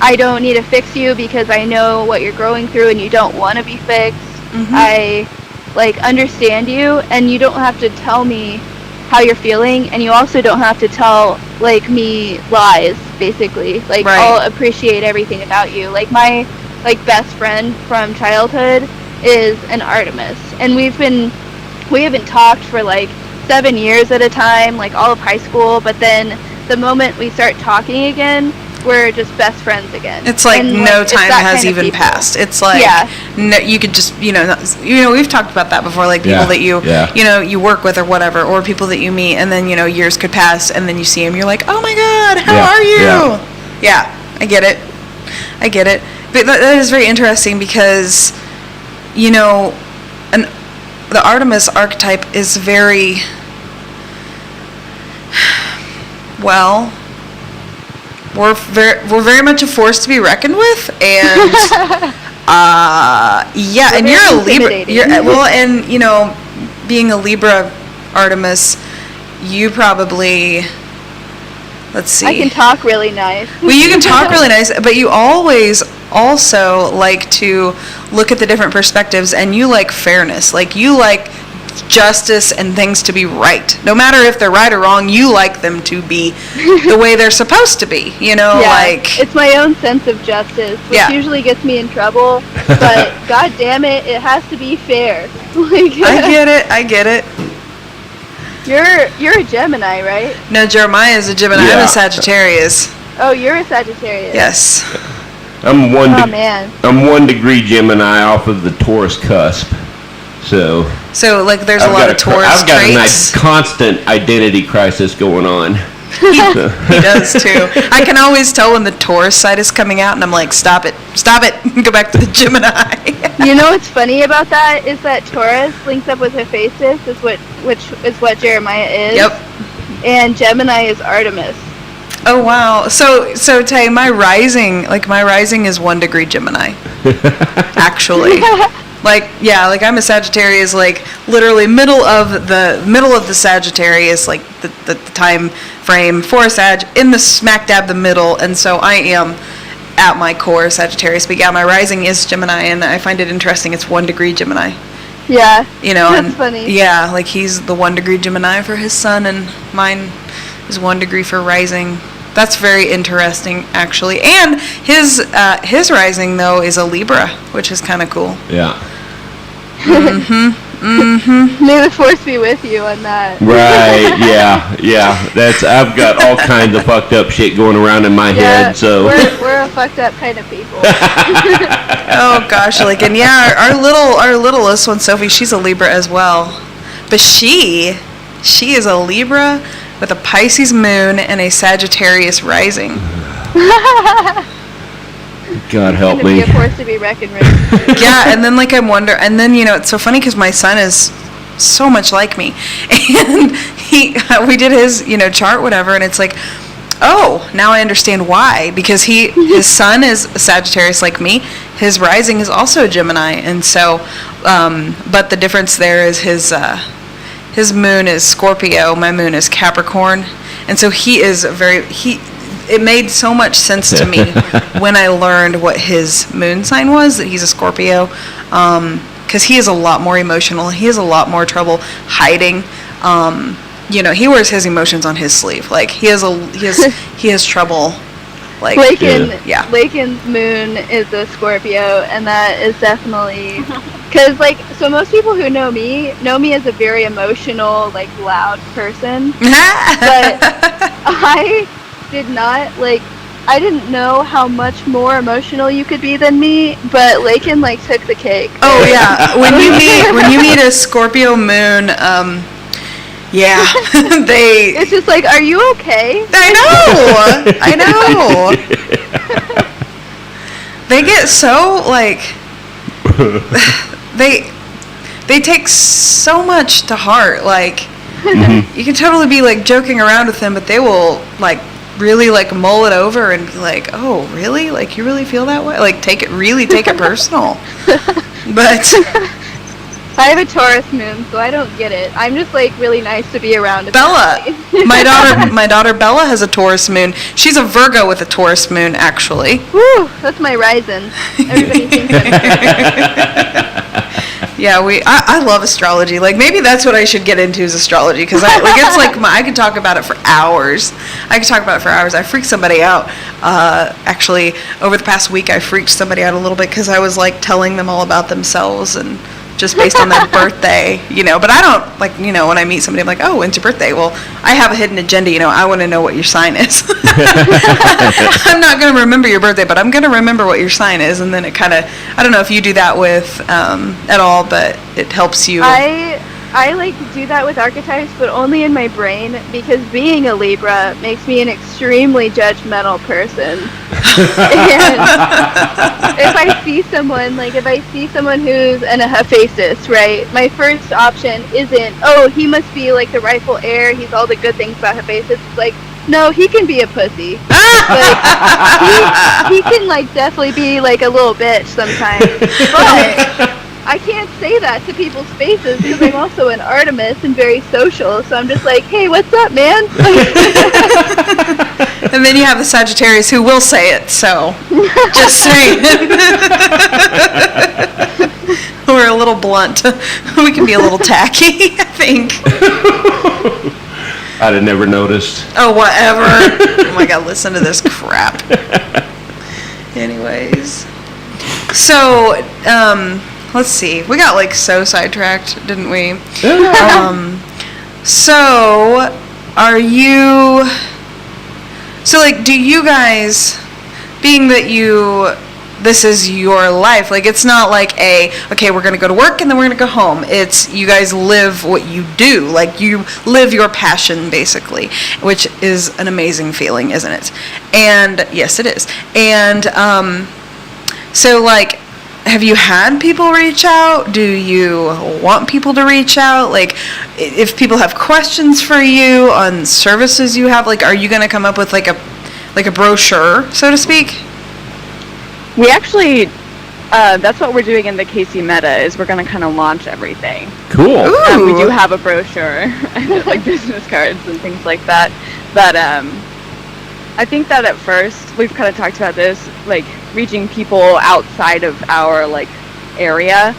I don't need to fix you because I know what you're going through and you don't want to be fixed. I, like, understand you, and you don't have to tell me how you're feeling, and you also don't have to tell, like, me lies, basically. Like, I'll appreciate everything about you. Like, my, like, best friend from childhood is an Artemis, and we haven't talked for, like, 7 years at a time, like, all of high school, but then the moment we start talking again, we're just best friends again. It's like no time has even passed. It's like no, you could just we've talked about that before, like people that you work with or whatever, or people that you meet, and then years could pass, and then you see them, you're like, oh my god, how are you? Yeah, I get it. But that is very interesting because the Artemis archetype is very we're very much a force to be reckoned with, and and you're a Libra. Being a Libra Artemis, you probably, let's see. I can talk really nice. Well, you can talk really nice, but you always also like to look at the different perspectives, and you like fairness. Like you like justice and things to be right. No matter if they're right or wrong, you like them to be the way they're supposed to be, like... It's my own sense of justice, which usually gets me in trouble, but god damn it, it has to be fair. I get it. You're a Gemini, right? No, Jeremiah is a Gemini. I'm a Sagittarius. Oh, you're a Sagittarius. Yes. I'm man. I'm 1 degree Gemini off of the Taurus cusp. So like there's a lot of Taurus I've got traits. a constant identity crisis going on. He does too. I can always tell when the Taurus side is coming out, and I'm like, stop it, go back to the Gemini. You know what's funny about that is that Taurus links up with Hephaestus, which is what Jeremiah is. Yep. And Gemini is Artemis. Oh wow. So Tay, my rising is 1 degree Gemini. Actually. Like I'm a Sagittarius, like literally middle of the Sagittarius, like the time frame for a Sag, in the smack dab the middle, and so I am at my core Sagittarius. But my rising is Gemini, and I find it interesting. It's 1 degree Gemini. Yeah. That's funny. Yeah, like he's the 1 degree Gemini for his sun, and mine is 1 degree for rising. That's very interesting, actually. And his rising though is a Libra, which is kind of cool. Yeah. May the force be with you on that. Right. Yeah. I've got all kinds of fucked up shit going around in my head. So we're a fucked up kind of people. Oh gosh, like, and our littlest one, Sophie, she's a Libra as well, but she is a Libra with a Pisces moon and a Sagittarius rising. God help me. Be a force to be reckoned with. Yeah, and then I'm wonder, and then it's so funny because my son is so much like me, and we did his chart whatever, and it's like, oh, now I understand why, because his sun is a Sagittarius like me, his rising is also a Gemini, and so but the difference there is his moon is Scorpio, my moon is Capricorn, and so he is it made so much sense to me when I learned what his moon sign was, that he's a Scorpio, because he is a lot more emotional. He has a lot more trouble hiding. He wears his emotions on his sleeve. Like he has trouble. Like Lakin's moon is a Scorpio, and that is definitely because so most people who know me as a very emotional, loud person, but I didn't know how much more emotional you could be than me, but Lakin took the cake. Oh yeah, when you meet a Scorpio moon, yeah, it's just are you okay? I know. They get so they take so much to heart. You can totally be joking around with them, but they will really mull it over and be like, oh really? You really feel that way? Take it personal. But I have a Taurus moon, so I don't get it. I'm just really nice to be around. Bella, my daughter Bella has a Taurus moon. She's a Virgo with a Taurus moon, actually. Woo, that's my rising. Everybody thinks Yeah, I love astrology. Maybe that's what I should get into is astrology, because I could talk about it for hours. I freaked somebody out. Actually, over the past week, I freaked somebody out a little bit because I was telling them all about themselves and just based on their birthday, but I don't when I meet somebody, I'm like, oh, when's your birthday? Well, I have a hidden agenda, I want to know what your sign is. I'm not going to remember your birthday, but I'm going to remember what your sign is, and then it kind of, I don't know if you do that with at all, but it helps you. I do that with archetypes, but only in my brain, because being a Libra makes me an extremely judgmental person. And if I see someone who's an Hephaestus, right, my first option isn't, oh, he must be the rightful heir, he's all the good things about Hephaestus. It's no, he can be a pussy. He can definitely be a little bitch sometimes. But I can't say that to people's faces because I'm also an Artemis and very social. So I'm just hey, what's up, man? And then you have the Sagittarius who will say it. So just saying. We're a little blunt. We can be a little tacky, I think. I'd have never noticed. Oh, whatever. Oh my God, listen to this crap. Anyways. So, let's see. We got so sidetracked, didn't we? So are you? So do you guys, being that this is your life, it's not okay, we're gonna go to work and then we're gonna go home. It's you guys live what you do. You live your passion basically, which is an amazing feeling, isn't it? And yes, it is. And so have you had people reach out? Do you want people to reach out? If people have questions for you on services you have, are you going to come up with a brochure, so to speak? We actually, that's what we're doing in the KC Meta, is we're going to kind of launch everything. Cool. We do have a brochure, and business cards and things like that. But I think that at first, we've kind of talked about this, reaching people outside of our area,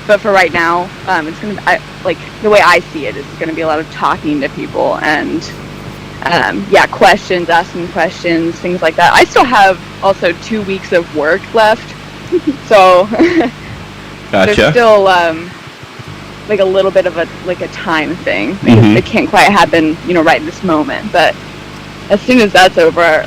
but for right now, it's gonna be, the way I see it, it's gonna be a lot of talking to people and questions, asking questions, things like that. I still have also 2 weeks of work left, so gotcha. There's still a little bit of a time thing. It can't quite happen right this moment, but as soon as that's over,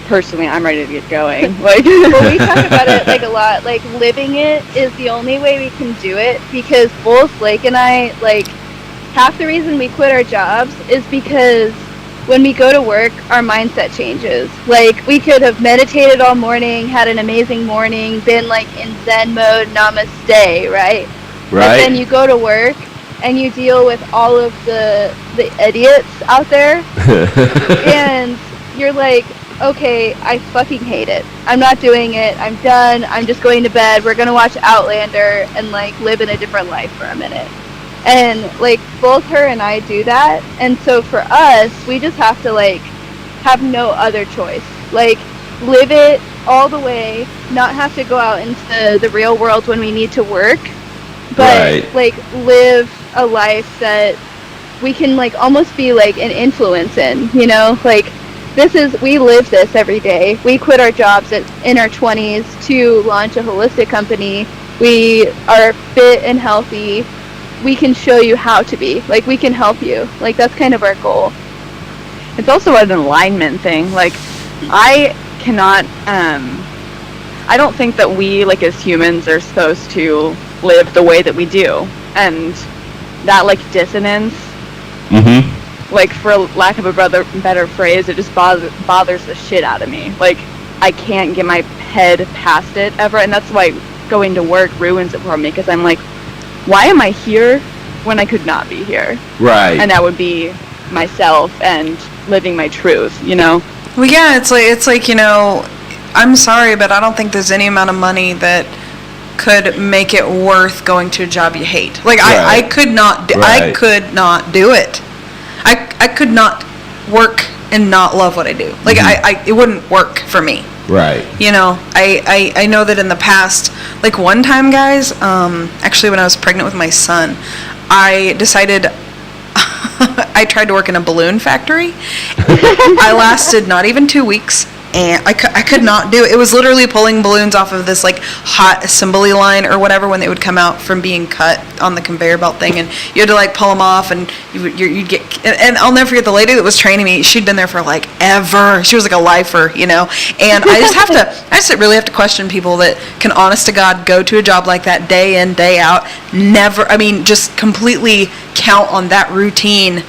personally, I'm ready to get going. Well, we talk about it a lot. Living it is the only way we can do it, because both Blake and I, half the reason we quit our jobs is because when we go to work, our mindset changes. We could have meditated all morning, had an amazing morning, been in Zen mode, namaste, right? But then you go to work and you deal with all of the idiots out there, and you're okay, I fucking hate it. I'm not doing it. I'm done. I'm just going to bed. We're going to watch Outlander and live in a different life for a minute. And both her and I do that. And so for us, we just have to have no other choice. Like, live it all the way, not have to go out into the real world when we need to work, but Right. like live a life that we can like almost be like an influence in, you know? Like, we live this every day. We quit our jobs in our 20s to launch a holistic company. We are fit and healthy. We can show you how to be. Like, we can help you. Like, that's kind of our goal. It's also an alignment thing. Like, I cannot, I don't think that we, like, as humans are supposed to live the way that we do. And that, like, dissonance, like, for lack of a better phrase, it just bothers the shit out of me. Like, I can't get my head past it ever, and that's why going to work ruins it for me, because I'm like, why am I here when I could not be here? Right. And that would be myself and living my truth, you know? Well, yeah, it's like, you know, I'm sorry, but I don't think there's any amount of money that could make it worth going to a job you hate. Like, I could not I could not do it. I could not work and not love what I do. Like, it wouldn't work for me. Right. You know, I know that in the past, like one time, guys, actually when I was pregnant with my son, I decided I tried to work in a balloon factory. I lasted not even 2 weeks, and I could not do it. It was literally pulling balloons off of this like hot assembly line or whatever when they would come out from being cut on the conveyor belt thing, and you had to like pull them off, and you'd get. And I'll never forget the lady that was training me. She'd been there for like ever. She was like a lifer, you know. And I just really have to question people that can, honest to God, go to a job like that day in, day out. Never. I mean, just completely count on that routine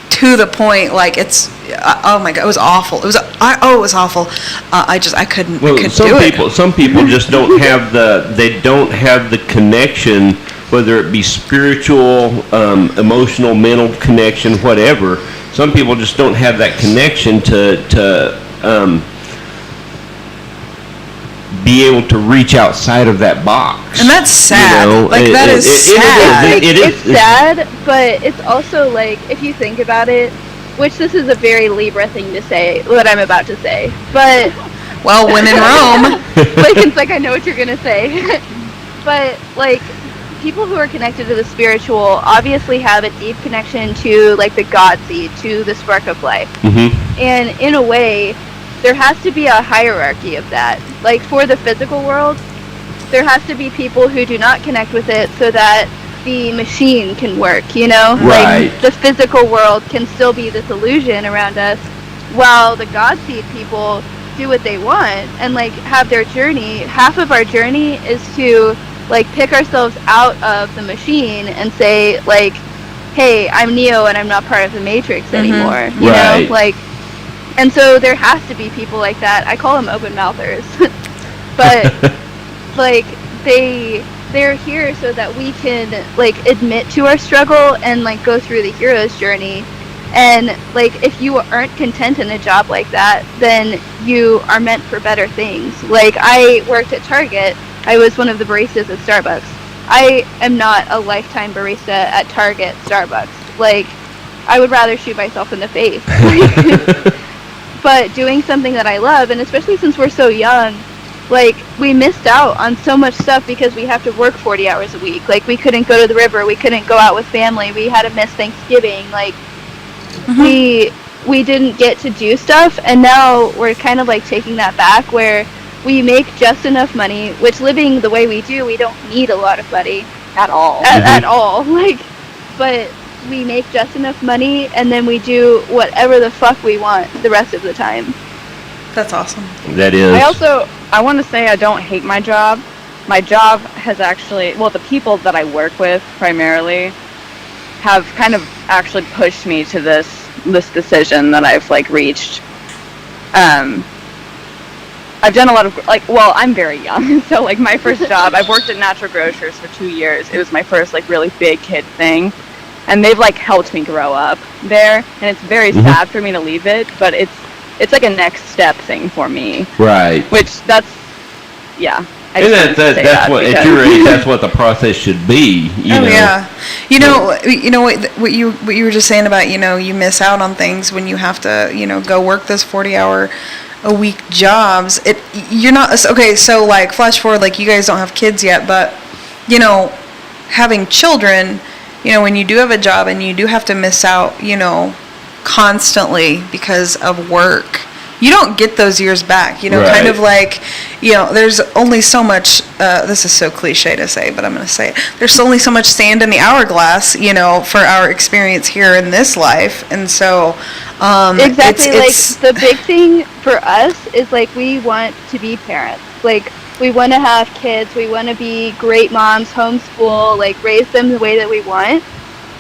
to the point, like, it's oh my god, it was awful. It was awful. I couldn't do it. Some people just don't have the connection, whether it be spiritual, emotional, mental connection, whatever. Some people just don't have that connection to be able to reach outside of that box. And that's sad. You know? That is sad. It's sad, but it's also like, if you think about it, which this is a very Libra thing to say, what I'm about to say, but well, when in Rome, like, it's like I know what you're gonna say, but like, people who are connected to the spiritual obviously have a deep connection to like the God seed, to the spark of life, and in a way, there has to be a hierarchy of that. Like, for the physical world, there has to be people who do not connect with it so that the machine can work, you know? Right. Like, the physical world can still be this illusion around us, while the God seed people do what they want and, like, have their journey. Half of our journey is to, like, pick ourselves out of the machine and say, like, hey, I'm Neo and I'm not part of the Matrix anymore, you know? Like, and so there has to be people like that. I call them open mouthers. But like, they're here so that we can like admit to our struggle and like go through the hero's journey. And like, if you aren't content in a job like that, then you are meant for better things. Like, I worked at Target. I was one of the baristas at Starbucks. I am not a lifetime barista at Target, Starbucks. Like, I would rather shoot myself in the face. But doing something that I love, and especially since we're so young, like, we missed out on so much stuff because we have to work 40 hours a week. Like, we couldn't go to the river, we couldn't go out with family, we had to miss Thanksgiving. Like, we didn't get to do stuff, and now we're kind of like taking that back, where we make just enough money, which, living the way we do, we don't need a lot of money At all. at all. Like, but we make just enough money, and then we do whatever the fuck we want the rest of the time. that's awesome. That is. I want to say I don't hate my job. My job has actually, well, the people that I work with primarily have kind of actually pushed me to this decision that I've like reached. I've done a lot of, like, well, I'm very young, so like my first job, I've worked at Natural Grocers for 2 years. It was my first like really big kid thing. And they've like helped me grow up there, and it's very sad for me to leave it, but it's like a next step thing for me. Right. Which that's, yeah, I And just wanted to say that's what, at because- your age, that's what the process should be, you know. Yeah. You know what you were just saying about, you miss out on things when you have to, go work those 40-hour a week jobs. You're not okay, so like flash forward, like you guys don't have kids yet, but having children, when you do have a job and you do have to miss out, constantly because of work, you don't get those years back, kind Right. of like, there's only so much, this is so cliche to say, but I'm going to say it. There's only so much sand in the hourglass, for our experience here in this life. And so, Exactly. it's Like the big thing for us is like we want to be parents. Like we want to have kids. We want to be great moms, homeschool, like raise them the way that we want.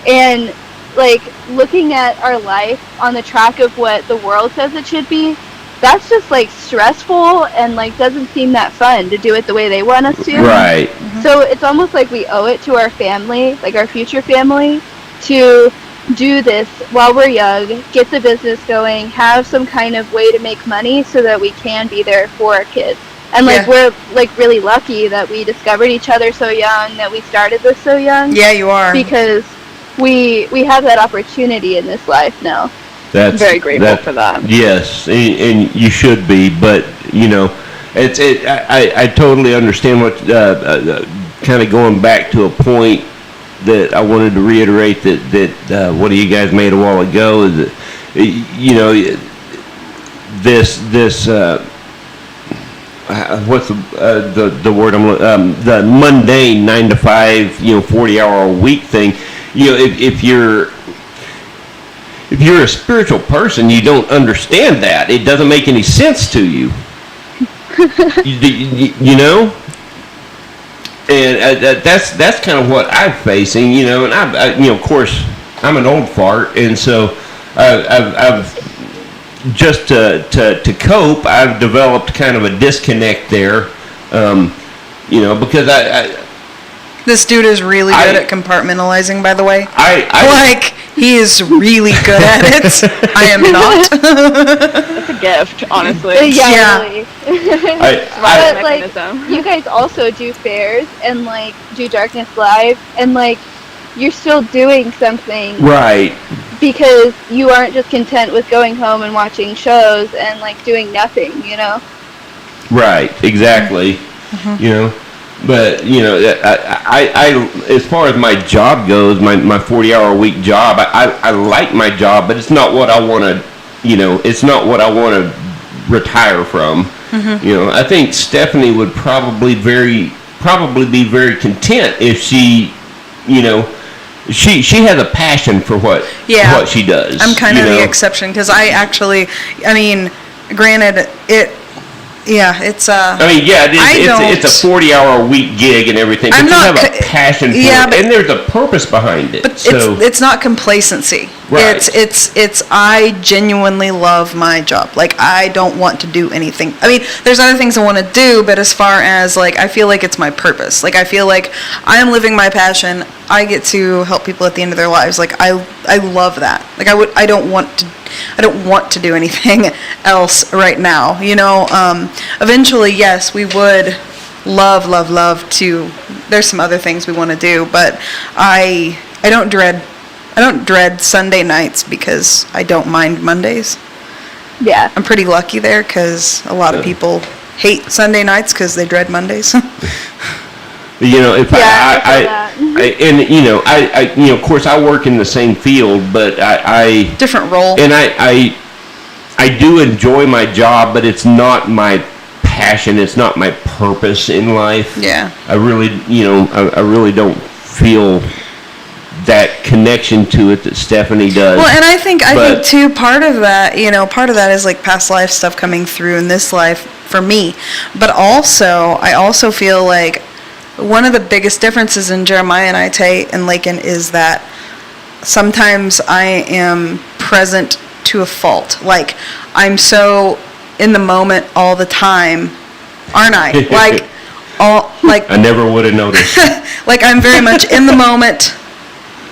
And like looking at our life on the track of what the world says it should be, that's just like stressful and like doesn't seem that fun to do it the way they want us to. Right. So it's almost like we owe it to our family, like our future family, to do this while we're young, get the business going, have some kind of way to make money so that we can be there for our kids. And like we're like really lucky that we discovered each other so young, that we started this so young. Yeah, you are. Because we have that opportunity in this life now. That's Very grateful for that. Yes, and you should be, but I totally understand what kind of going back to a point that I wanted to reiterate that one of you guys made a while ago is that this what's the word the mundane 9 to 5 40-hour a week thing. If you're a spiritual person, you don't understand that. It doesn't make any sense to you. And that's kind of what I'm facing, and of course, I'm an old fart, and so I've just to cope, I've developed kind of a disconnect there, because This dude is really good at compartmentalizing, by the way. He is really good at it. I am not. That's a gift, honestly. Yeah. Yeah. Really. But like you guys also do fairs and like do Darkness Live and like you're still doing something. Right. Because you aren't just content with going home and watching shows and like doing nothing, Right, exactly. But I as far as my job goes, my 40-hour a week job, I like my job, but it's not what I want to, it's not what I want to retire from. I think Stephanie would probably be very content if she, she has a passion for what she does. I'm kind of the exception because granted, it's it's a 40-hour a week gig and everything, but you have a passion for it, and there's a purpose behind it. But it's not complacency. Right. It's I genuinely love my job. Like I don't want to do anything. There's other things I want to do, but as far as like I feel like it's my purpose. Like I feel like I am living my passion. I get to help people at the end of their lives. Like I love that. Like I don't want to do anything else right now. Eventually, yes, we would love to. There's some other things we want to do, but I don't dread Sunday nights because I don't mind Mondays. Yeah. I'm pretty lucky there because a lot of people hate Sunday nights because they dread Mondays. If I of course I work in the same field, but I different role. And I do enjoy my job, but it's not my passion. It's not my purpose in life. Yeah. I really, I really don't feel that connection to it that Stephanie does. Well, and I think too, part of that is like past life stuff coming through in this life for me. But also, I also feel like one of the biggest differences in Jeremiah and Ite and Lakin is that sometimes I am present to a fault. Like, I'm so in the moment all the time, aren't I? I never would have noticed. Like, I'm very much in the moment.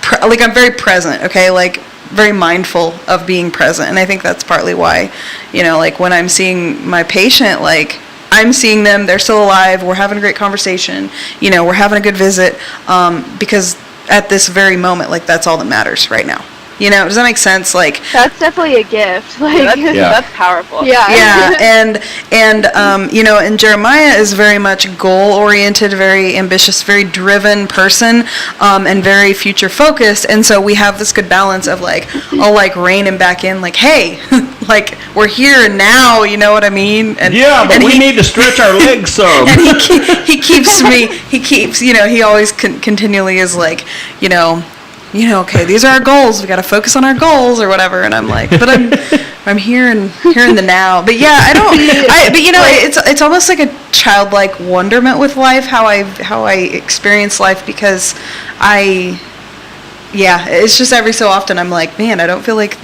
I'm very present, okay? Like, very mindful of being present. And I think that's partly why, like, when I'm seeing my patient, like, I'm seeing them, they're still alive, we're having a great conversation, you know, we're having a good visit, because at this very moment, like, that's all that matters right now. You know, does that make sense? Like, That's definitely a gift. Like, That's powerful. yeah. yeah, and you know, and Jeremiah is very much goal-oriented, very ambitious, very driven person, and very future-focused, and so we have this good balance of, like, I'll, like, rein him back in, like, hey, like, we're here now, you know what I mean? And Yeah, but and we need to stretch our legs some. and he keeps, you know, he always continually is like, you know, okay, these are our goals. We got to focus on our goals or whatever. And I'm like, but I'm here in the now. But yeah, but you know, it's almost like a childlike wonderment with life, how I experience life, because it's just every so often I'm like, man, I don't feel like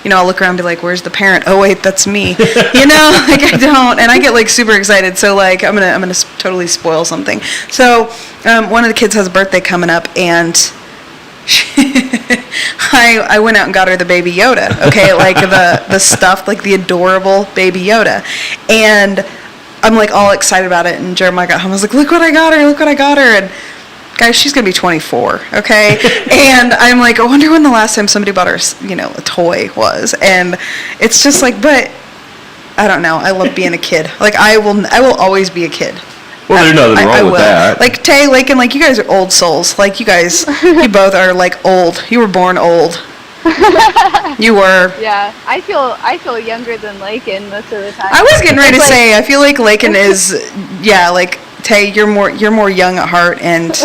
you know, I'll look around and be like, where's the parent? Oh wait, that's me. You know, like, I don't, and I get, like, super excited. So, like, I'm gonna totally spoil something. So, one of the kids has a birthday coming up, and I went out and got her the Baby Yoda, okay, like the stuffed, like the adorable Baby Yoda, and I'm, like, all excited about it, and Jeremiah got home, I was like, look what I got her, and guys, she's gonna be 24, okay, and I'm like, I wonder when the last time somebody bought her, you know, a toy was, and it's just like, but I don't know, I love being a kid, like, I will always be a kid. Well, there's nothing wrong with that. Like, Tay, Lakin, like, you guys are old souls. Like, you guys, you both are, like, old. You were born old. You were. Yeah, I feel younger than Lakin most of the time. I was getting ready to say, I feel like Lakin is, yeah, like, Tay, you're more young at heart, and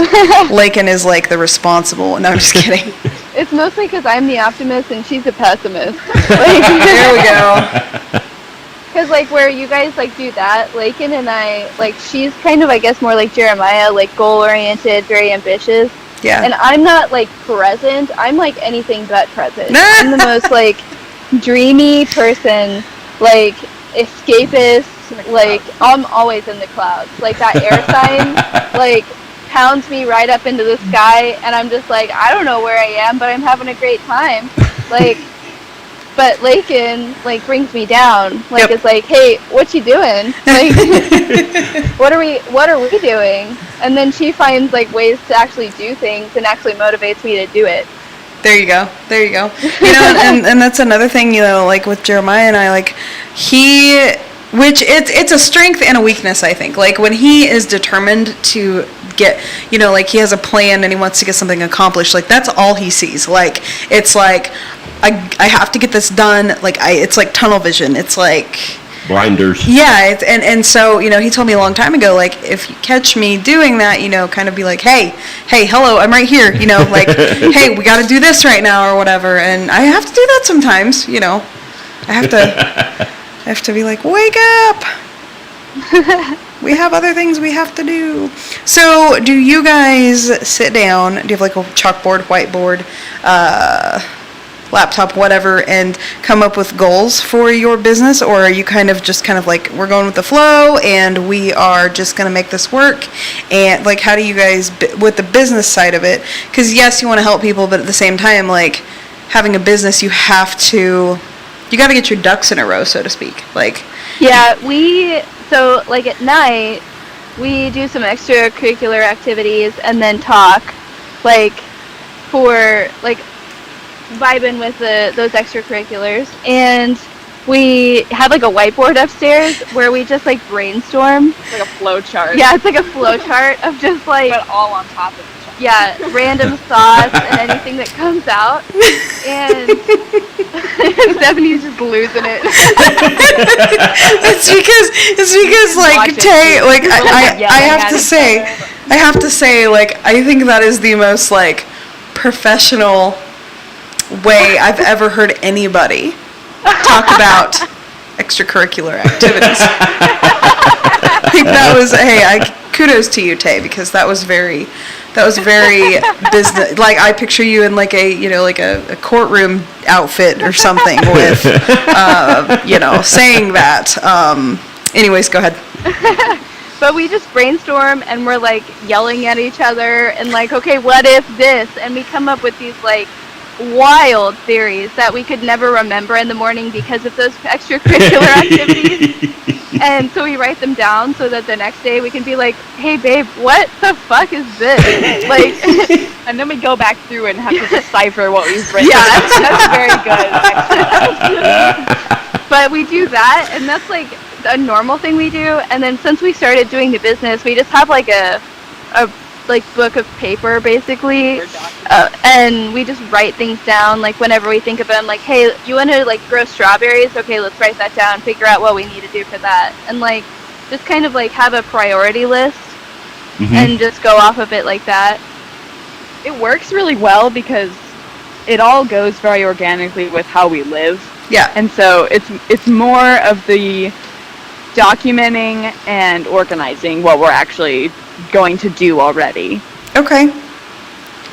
Lakin is, like, the responsible. No, I'm just kidding. It's mostly because I'm the optimist and she's the pessimist. There we go. Because, like, where you guys, like, do that, Lakin and I, like, she's kind of, I guess, more like Jeremiah, like, goal-oriented, very ambitious. Yeah. And I'm not, like, present. I'm, like, anything but present. I'm the most, like, dreamy person, like, escapist, like, I'm always in the clouds. Like, that air sign, like, pounds me right up into the sky, and I'm just like, I don't know where I am, but I'm having a great time. Like... But Lakin, like, brings me down. Like, It's like, hey, what you doing? Like, what are we doing? And then she finds, like, ways to actually do things and actually motivates me to do it. There you go. You know, and that's another thing, you know, like, with Jeremiah and I, like, which it's a strength and a weakness, I think. Like, when he is determined to get, you know, like, he has a plan and he wants to get something accomplished, like, that's all he sees. Like, it's like, I have to get this done. Like, it's like tunnel vision. It's like blinders. Yeah, and so, you know, he told me a long time ago, like, if you catch me doing that, you know, kind of be like, hey, hello, I'm right here. You know, like, hey, we got to do this right now or whatever. And I have to do that sometimes. You know, I have to be like, wake up. We have other things we have to do. So, do you guys sit down? Do you have, like, a chalkboard, whiteboard, laptop, whatever, and come up with goals for your business? Or are you kind of like, we're going with the flow and we are just going to make this work? And, like, how do you guys, with the business side of it, because yes, you want to help people, but at the same time, like, having a business, you got to get your ducks in a row, so to speak. Like, yeah, so, like, at night, we do some extracurricular activities and then talk, like, for, like, vibing with those extracurriculars, and we have, like, a whiteboard upstairs where we just, like, brainstorm. It's like a flow chart. Yeah, it's like a flow chart of just, like, but all on top of each other. Yeah, random thoughts and anything that comes out, and Stephanie's just losing it. it's because like, Tay, like, I have to say, like, I think that is the most, like, professional way I've ever heard anybody talk about extracurricular activities. Like, that was, kudos to you, Tay, because that was very business. Like, I picture you in, like, a courtroom outfit or something with, saying that. Anyways, go ahead. But we just brainstorm and we're, like, yelling at each other and, like, okay, what if this? And we come up with these, like, wild theories that we could never remember in the morning because of those extracurricular activities. And so we write them down so that the next day we can be like, hey babe, what the fuck is this? Like, And then we go back through and have to decipher what we've written. yeah, that's very good, actually. But we do that, and that's like a normal thing we do. And then since we started doing the business, we just have like a like book of paper basically, and we just write things down like whenever we think of them. Like, hey, you want to like grow strawberries? Okay, let's write that down. Figure out what we need to do for that, and like just kind of like have a priority list and just go off of it like that. It works really well because it all goes very organically with how we live. Yeah. And so it's more of the documenting and organizing what we're actually going to do already. Okay.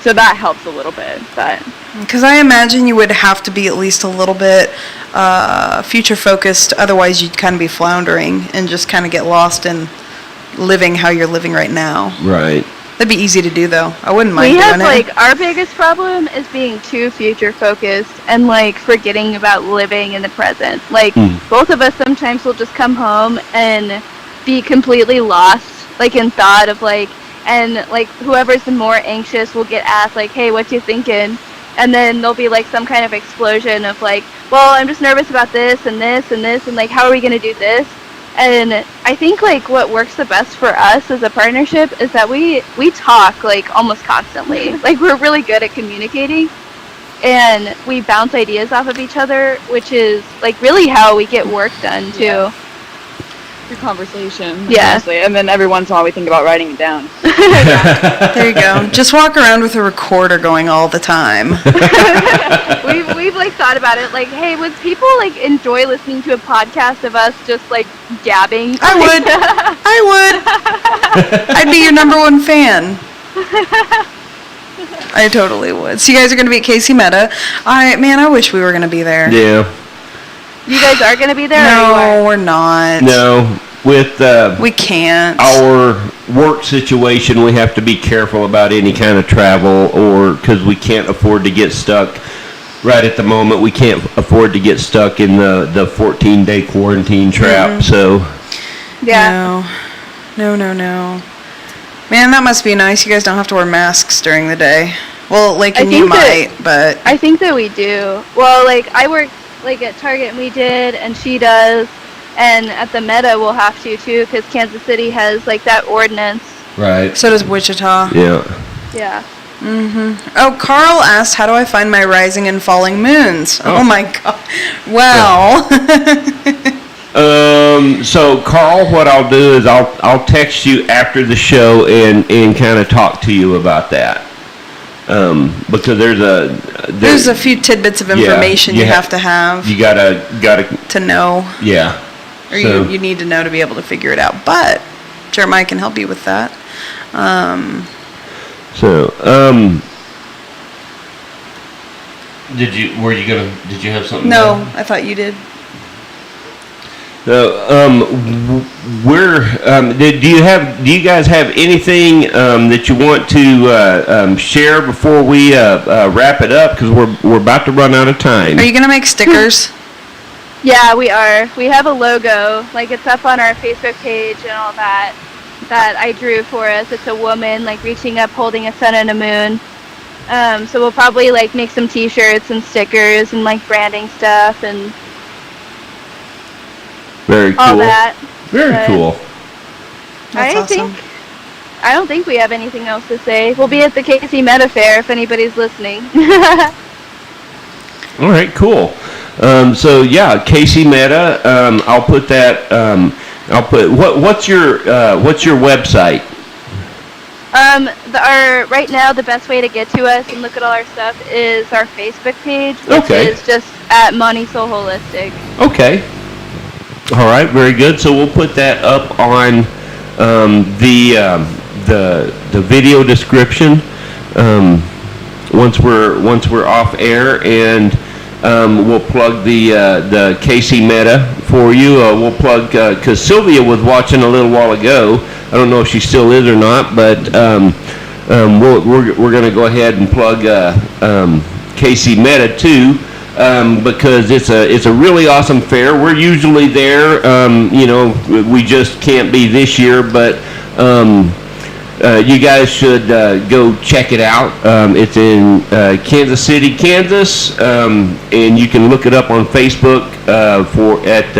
So that helps a little bit, but Because I imagine you would have to be at least a little bit future focused, otherwise you'd kind of be floundering and just kind of get lost in living how you're living right now. Right. That'd be easy to do though. I wouldn't mind We doing have it. like our biggest problem is being too future focused and like forgetting about living in the present. Like both of us sometimes will just come home and be completely lost, like in thought of like, and like whoever's the more anxious will get asked like, hey, what you thinking? And then there'll be like some kind of explosion of like, well, I'm just nervous about this and this and this and like, how are we gonna do this? And I think like what works the best for us as a partnership is that we talk like almost constantly. Like we're really good at communicating, and we bounce ideas off of each other, which is like really how we get work done too. Yeah. Through conversation. Yeah. Honestly. And then every once in a while we think about writing it down. There you go. Just walk around with a recorder going all the time. We've like thought about it. Like, hey, would people like enjoy listening to a podcast of us just like gabbing? I would. I'd be your number one fan. I totally would. So you guys are going to be at Casey Meta. I wish we were going to be there. Yeah. You guys are gonna be there? Or you No, are? we're not. No. With We can't. our work situation, we have to be careful about any kind of travel, or because we can't afford to get stuck. Right at the moment, we can't afford to get stuck in the 14-day quarantine trap. So, Yeah. No. Man, that must be nice. You guys don't have to wear masks during the day. Well, like, and you might, but... I think that we do. Well, like, I work like at Target and we did, and she does, and at the Meta we'll have to too, because Kansas City has like that ordinance. right. So does Wichita. Yeah. Yeah. Oh, Carl asked, how do I find my rising and falling moons? Oh my God. Wow. So Carl, what I'll do is I'll text you after the show and kind of talk to you about that. Because there's There's a few tidbits of information you have to have You gotta to know, yeah. or So- you need to know to be able to figure it out. But Jeremiah can help you with that. Did you have something? No, I thought you did. Do you guys have anything that you want to share before we wrap it up? Because we're about to run out of time. Are you going to make stickers? Yeah, we are. We have a logo, like it's up on our Facebook page and all that I drew for us. It's a woman like reaching up, holding a sun and a moon. So we'll probably like make some t-shirts and stickers and like branding stuff and Very cool. all that. Very But cool. That's awesome. I don't think we have anything else to say. We'll be at the Casey Meta Fair if anybody's listening. All right, cool. So yeah, Casey Meta. I'll put that. What's your website? Right now the best way to get to us and look at all our stuff is our Facebook page, which Okay. is just at ManiSol Holistic. Okay. All right, very good. So we'll put that up on the video description once we're off air, and we'll plug the Casey Meta for you. We'll plug because Sylvia was watching a little while ago. I don't know if she still is or not, but we're going to go ahead and plug Casey Meta too. because it's a really awesome fair. We're usually there. We just can't be this year, but you guys should go check it out. It's in Kansas City, Kansas, and you can look it up on Facebook at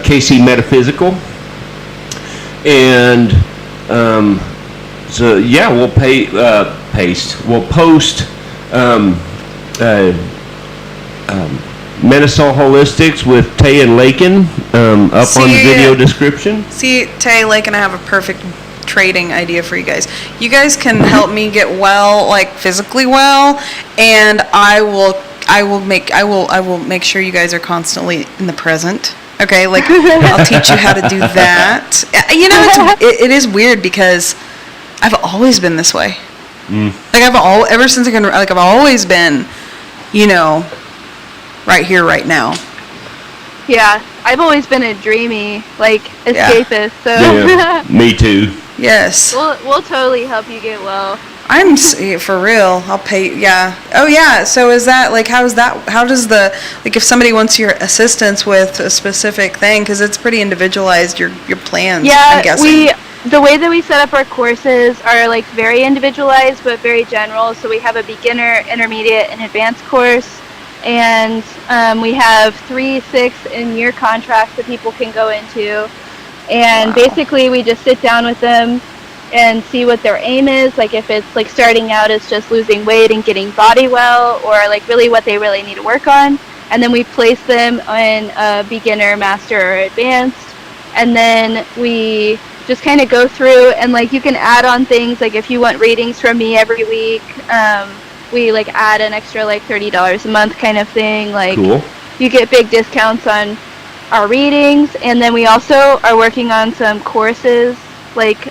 KC Metaphysical. And so yeah, we'll We'll post ManiSol Holistics with Tay and Lakin up on the video description. See, Tay, Lakin, I have a perfect trading idea for you guys. You guys can help me get well, like physically well, and I will make sure you guys are constantly in the present. Okay, like I'll teach you how to do that. You know, it is weird because I've always been this way. Like ever since I've always been, right here, right now. Yeah, I've always been a dreamy, escapist. So Yeah, me too. Yes. we'll totally help you get well. I'm for real. I'll pay. Yeah. Oh yeah. So is that how does if somebody wants your assistance with a specific thing, because it's pretty individualized, your plans. Yeah, I'm guessing. the way that we set up our courses are very individualized but very general. So we have a beginner, intermediate, and advanced course, and we have 3, 6, and year contracts that people can go into, and basically we just sit down with them and see what their aim is, if it's starting out as just losing weight and getting body well, or really what they really need to work on, and then we place them in a beginner, master, or advanced, and then we just kind of go through, and you can add on things, if you want readings from me every week, we add an extra $30 a month kind of thing. Cool. You get big discounts on our readings, and then we also are working on some courses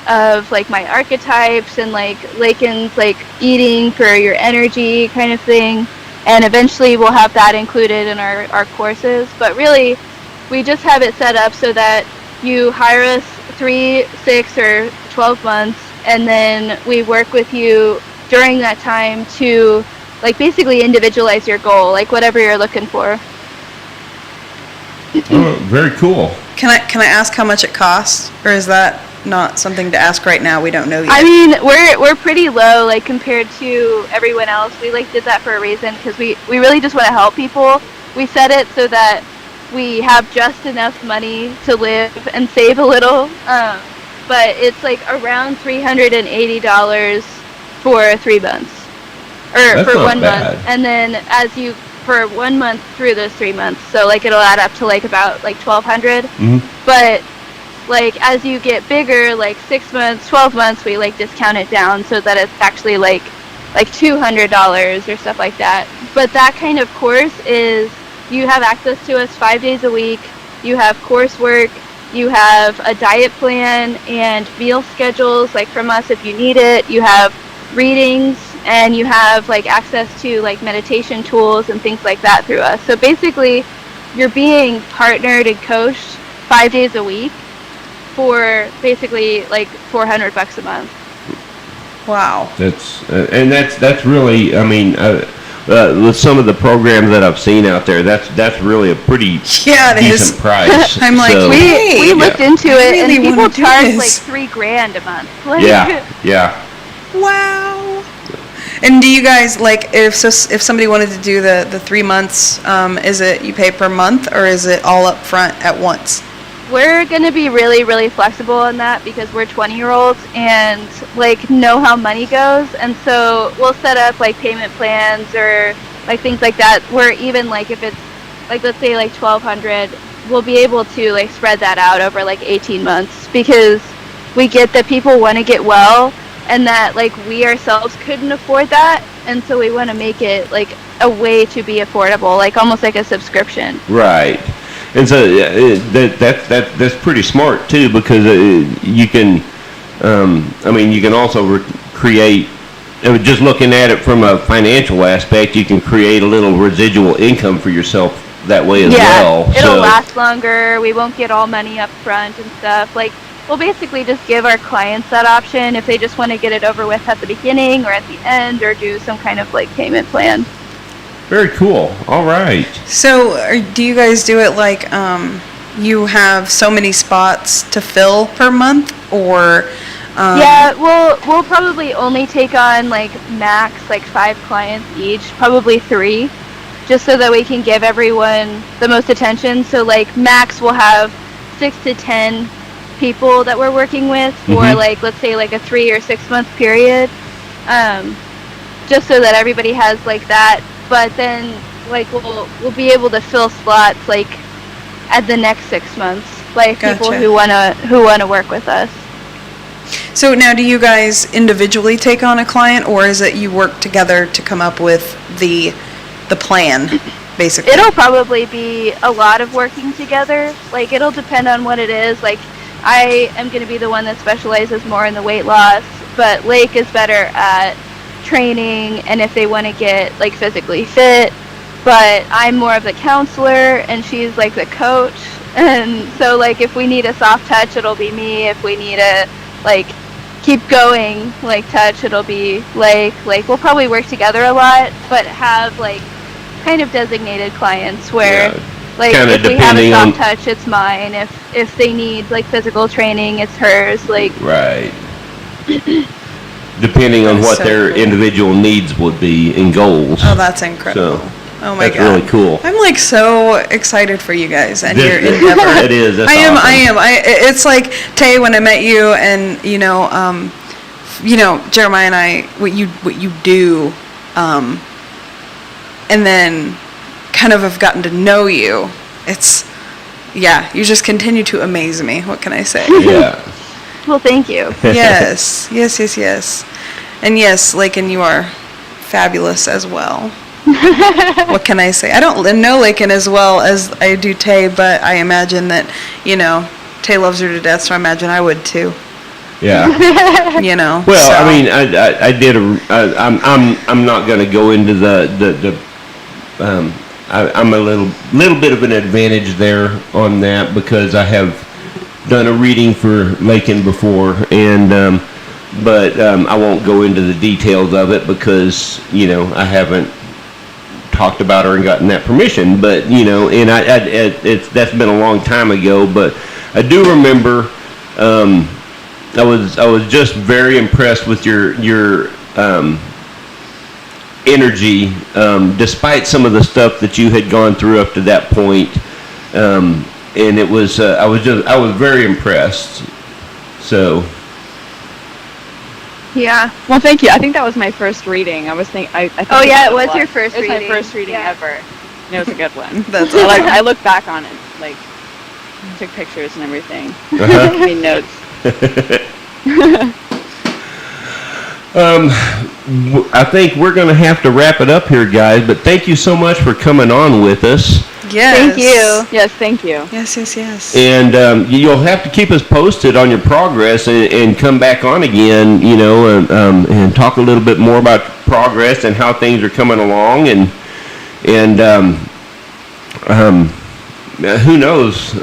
of my archetypes and Lakin's eating for your energy kind of thing, and eventually we'll have that included in our courses. But really, we just have it set up so that you hire us 3, 6, or 12 months, and then we work with you during that time to basically individualize your goal, whatever you're looking for. Oh, very cool. Can I ask how much it costs, or is that not something to ask right now? We don't know yet. I mean, we're pretty low compared to everyone else. We did that for a reason, because we really just want to help people. We set it so that we have just enough money to live and save a little, but it's around $380 for 3 months, or That's for not 1 bad. month, and then for 1 month through those 3 months, so it'll add up to about $1,200. But as you get bigger, 6 months, 12 months, we discount it down so that it's actually $200 or stuff like that. But that kind of course is, you have access to us 5 days a week, you have coursework, you have a diet plan and meal schedules from us if you need it, you have readings, and you have access to meditation tools and things like that through us. So basically, you're being partnered and coached 5 days a week for basically $400 a month. Wow. That's really, with some of the programs that I've seen out there, that's really a pretty decent price. I'm So, we looked into it, really and people wanna do charge this. $3,000 a month. yeah. Wow. And do you guys if somebody wanted to do the 3 months, is it you pay per month, or is it all up front at once? We're going to be really, really flexible on that, because we're 20-year-olds and know how money goes, and so we'll set up payment plans or things like that, where even if it's let's say $1,200, we'll be able to spread that out over 18 months, because we get that people want to get well, and that we ourselves couldn't afford that, and so we want to make it a way to be affordable, almost like a subscription. Right. And so that's pretty smart too, because you can, you can also create. Just looking at it from a financial aspect, you can create a little residual income for yourself that way as well. It'll last longer. We won't get all money up front and stuff. We'll basically just give our clients that option if they just want to get it over with at the beginning or at the end, or do some kind of payment plan. Very cool. All right. So, do you guys do it like you have so many spots to fill per month, or? Yeah, we'll probably only take on like max like 5 clients each, probably 3, just so that we can give everyone the most attention. So like max we'll have 6 to 10 people that we're working with for like, let's say like a 3 or 6 month period, just so that everybody has like that. But then like we'll be able to fill slots like at the next 6 months, like people Gotcha. who wanna work with us. So now, do you guys individually take on a client, or is it you work together to come up with the plan, basically? It'll probably be a lot of working together. Like, it'll depend on what it is. Like, I am going to be the one that specializes more in the weight loss, but Lake is better at training and if they want to get, like, physically fit. But I'm more of the counselor, and she's, like, the coach. And so, like, if we need a soft touch, it'll be me. If we need a, like, keep going, like, touch, it'll be Lake. Like, we'll probably work together a lot, but have, like, kind of designated clients where, like, kinda if we have a depending soft on- touch, it's mine. If they need, like, physical training, it's hers. Like, Right. Depending on That's what so their cool. individual needs would be and goals. Oh, that's incredible. So, Oh my that's God. really cool. I'm like so excited for you guys and your This- endeavor. It is. That's I am. awesome. It's like Tay, when I met you, and Jeremiah and I, what you do, and then kind of have gotten to know you. You just continue to amaze me. What can I say? Yeah. well, thank you. Yes. And yes, Lakin, you are fabulous as well. What can I say? I don't know Lakin as well as I do Tay, but I imagine that, Tay loves her to death, so I imagine I would too. Yeah. Well, so. I mean, I did I'm not going to go into I'm a little bit of an advantage there on that because I have done a reading for Lakin before, and but I won't go into the details of it because I haven't talked about her and gotten that permission. But and that's been a long time ago. But I do remember. I was just very impressed with your energy, despite some of the stuff that you had gone through up to that point, and it was I was very impressed. So. Yeah. Well, thank you. I think that was my first reading. I think Oh, yeah, it was one. your first It was reading. my first reading Yeah. ever. And it was a good one. That's I look back on it, like, took pictures and everything. Uh-huh. Made notes. I think we're going to have to wrap it up here, guys. But thank you so much for coming on with us. Yes. Thank you. Yes, thank you. Yes. And you'll have to keep us posted on your progress and come back on again, and talk a little bit more about progress and how things are coming along. And who knows?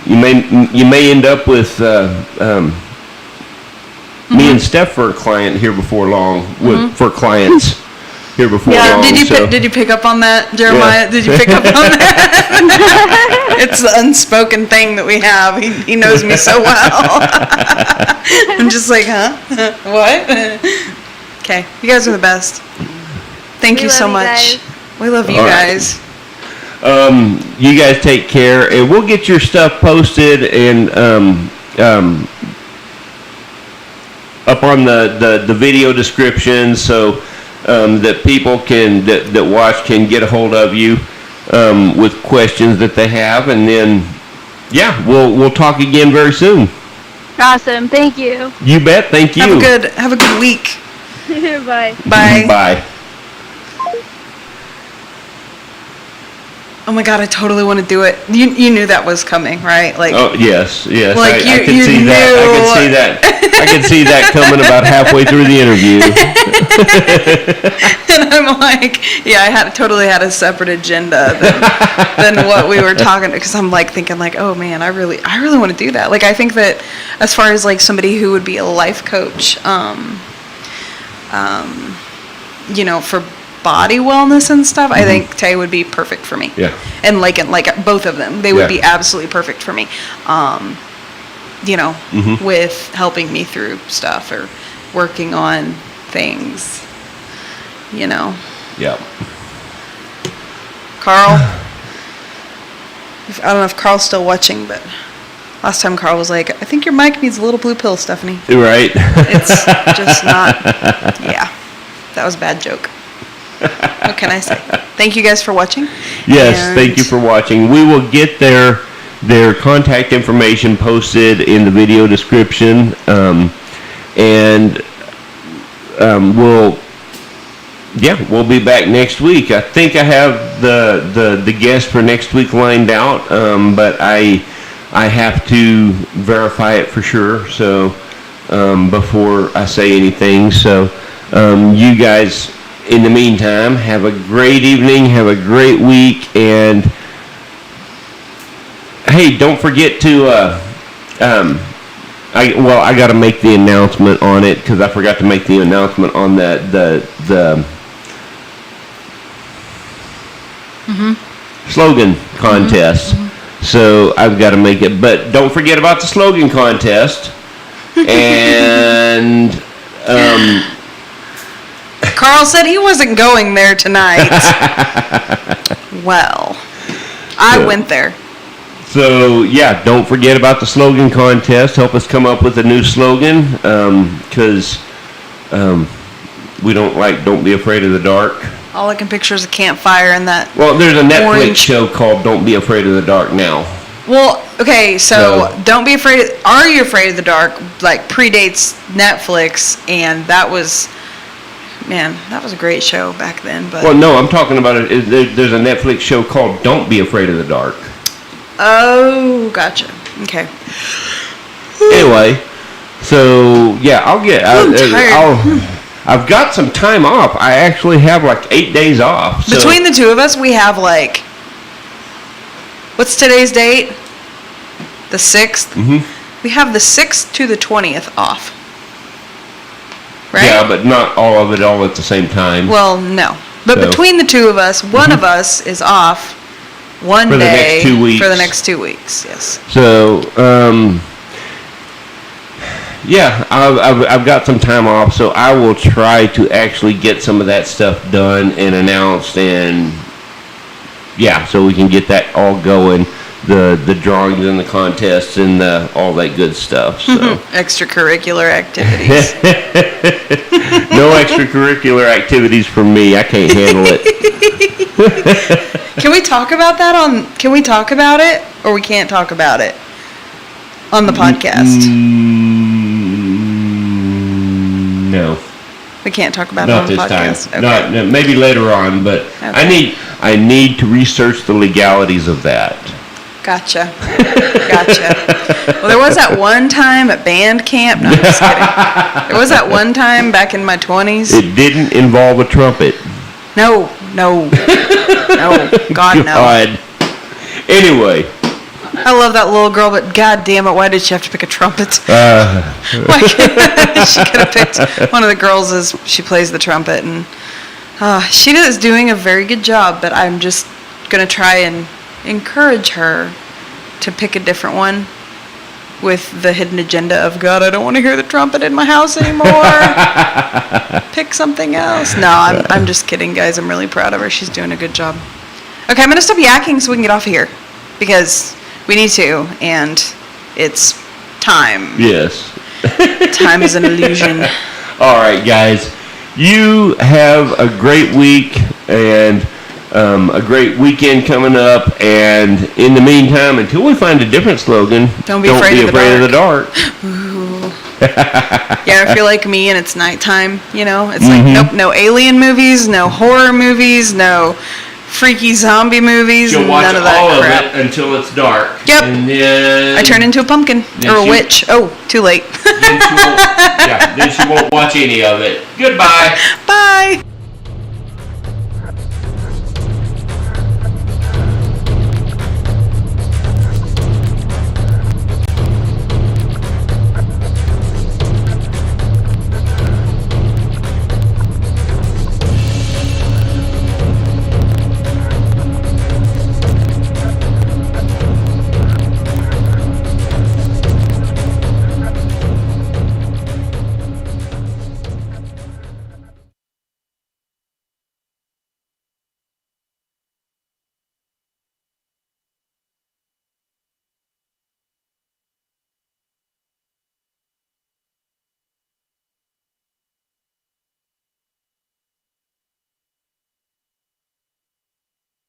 You may end up with me and Steph for a client here before long. For clients here before long. Did you pick up on that, Jeremiah? Yeah. Did you pick up on that? It's the unspoken thing that we have. He knows me so well. I'm just like, huh? What? Okay, you guys are the best. Thank We you so love you much. guys. We love you All right. guys. You guys take care, and we'll get your stuff posted and up on the video description so that people that watch can get a hold of you with questions that they have, and then we'll talk again very soon. Awesome. Thank you. You bet. Thank you. Have a good week. Bye. Bye. Bye. Oh my God, I totally want to do it. You knew that was coming, right? Like, Oh yes. Like I can see that. I can see that coming about halfway through the interview. and I'm like, yeah, I totally had a separate agenda than what we were talking, because I'm like thinking like, oh man, I really want to do that. Like, I think that as far as like somebody who would be a life coach, for body wellness and stuff, I think Tay would be perfect for me. Yeah. And like both of them, they would Yeah. be absolutely perfect for me. With helping me through stuff or working on things. Yeah. Carl, I don't know if Carl's still watching, but last time Carl was like, I think your mic needs a little blue pill, Stephanie. Right. It's just not, yeah, that was a bad joke. What can I say? Thank you guys for watching. Yes, And thank you for watching. We will get their contact information posted in the video description, we'll be back next week. I think I have the guest for next week lined out, but I have to verify it for sure. So before I say anything, so you guys, in the meantime, have a great evening, have a great week, and hey, don't forget to I got to make the announcement on it because I forgot to make the announcement on the slogan contest. So I've got to make it, but don't forget about the slogan contest. And Carl said he wasn't going there tonight. Well, I went there. So yeah, don't forget about the slogan contest. Help us come up with a new slogan, because we don't be afraid of the dark. All I can picture is a campfire and that. Well, there's a Netflix orange show called Don't Be Afraid of the Dark now. Well, okay, so So- Don't Be Afraid. Are You Afraid of the Dark? Like predates Netflix, and that was a great show back then. But Well, no, I'm talking about it. There's a Netflix show called Don't Be Afraid of the Dark. oh, gotcha. Okay. Anyway, so yeah, I'm tired. I've got some time off. I actually have like 8 days off. So. Between the two of us, we have like, what's today's date? The 6th? Mhm. We have the 6th to the 20th off. Right? Yeah, but not all of it all at the same time. Well, no. But So- between the two of us, one of us is off one For the day next 2 weeks. for the next 2 weeks. Yes. So, yeah, I've got some time off, so I will try to actually get some of that stuff done and announced, and yeah, so we can get that all going, the drawings and the contests and all that good stuff. So Extracurricular activities. no extracurricular activities for me. I can't handle it. Can we talk about it, or we can't talk about it on the podcast? No. We can't talk about it Not on the this podcast. time. Okay. No, maybe later on, but Okay. I need to research the legalities of that. Gotcha. Well, there was that one time at band camp. No, I'm just kidding. There was that one time back in my 20s. It didn't involve a trumpet. No. God, no. God. Anyway, I love that little girl, but god damn it, why did she have to pick a trumpet? Why she could have picked one of the girls as she plays the trumpet, and she is doing a very good job, but I'm just going to try and encourage her to pick a different one with the hidden agenda of, God, I don't want to hear the trumpet in my house anymore. Pick something else. No, I'm just kidding, guys. I'm really proud of her. She's doing a good job. Okay, I'm going to stop yakking so we can get off of here, because we need to, and it's time. yes. Time is an illusion. All right, guys. You have a great week and a great weekend coming up. And in the meantime, until we find a different slogan, Don't be afraid of the dark. Yeah, if you're like me and it's nighttime, it's like, nope, no alien movies, no horror movies, no freaky zombie movies, She'll watch none of that all crap. of it until it's dark. Yep. And then I turn into a pumpkin or a witch. Oh, too late. then she won't watch any of it. Goodbye. Bye.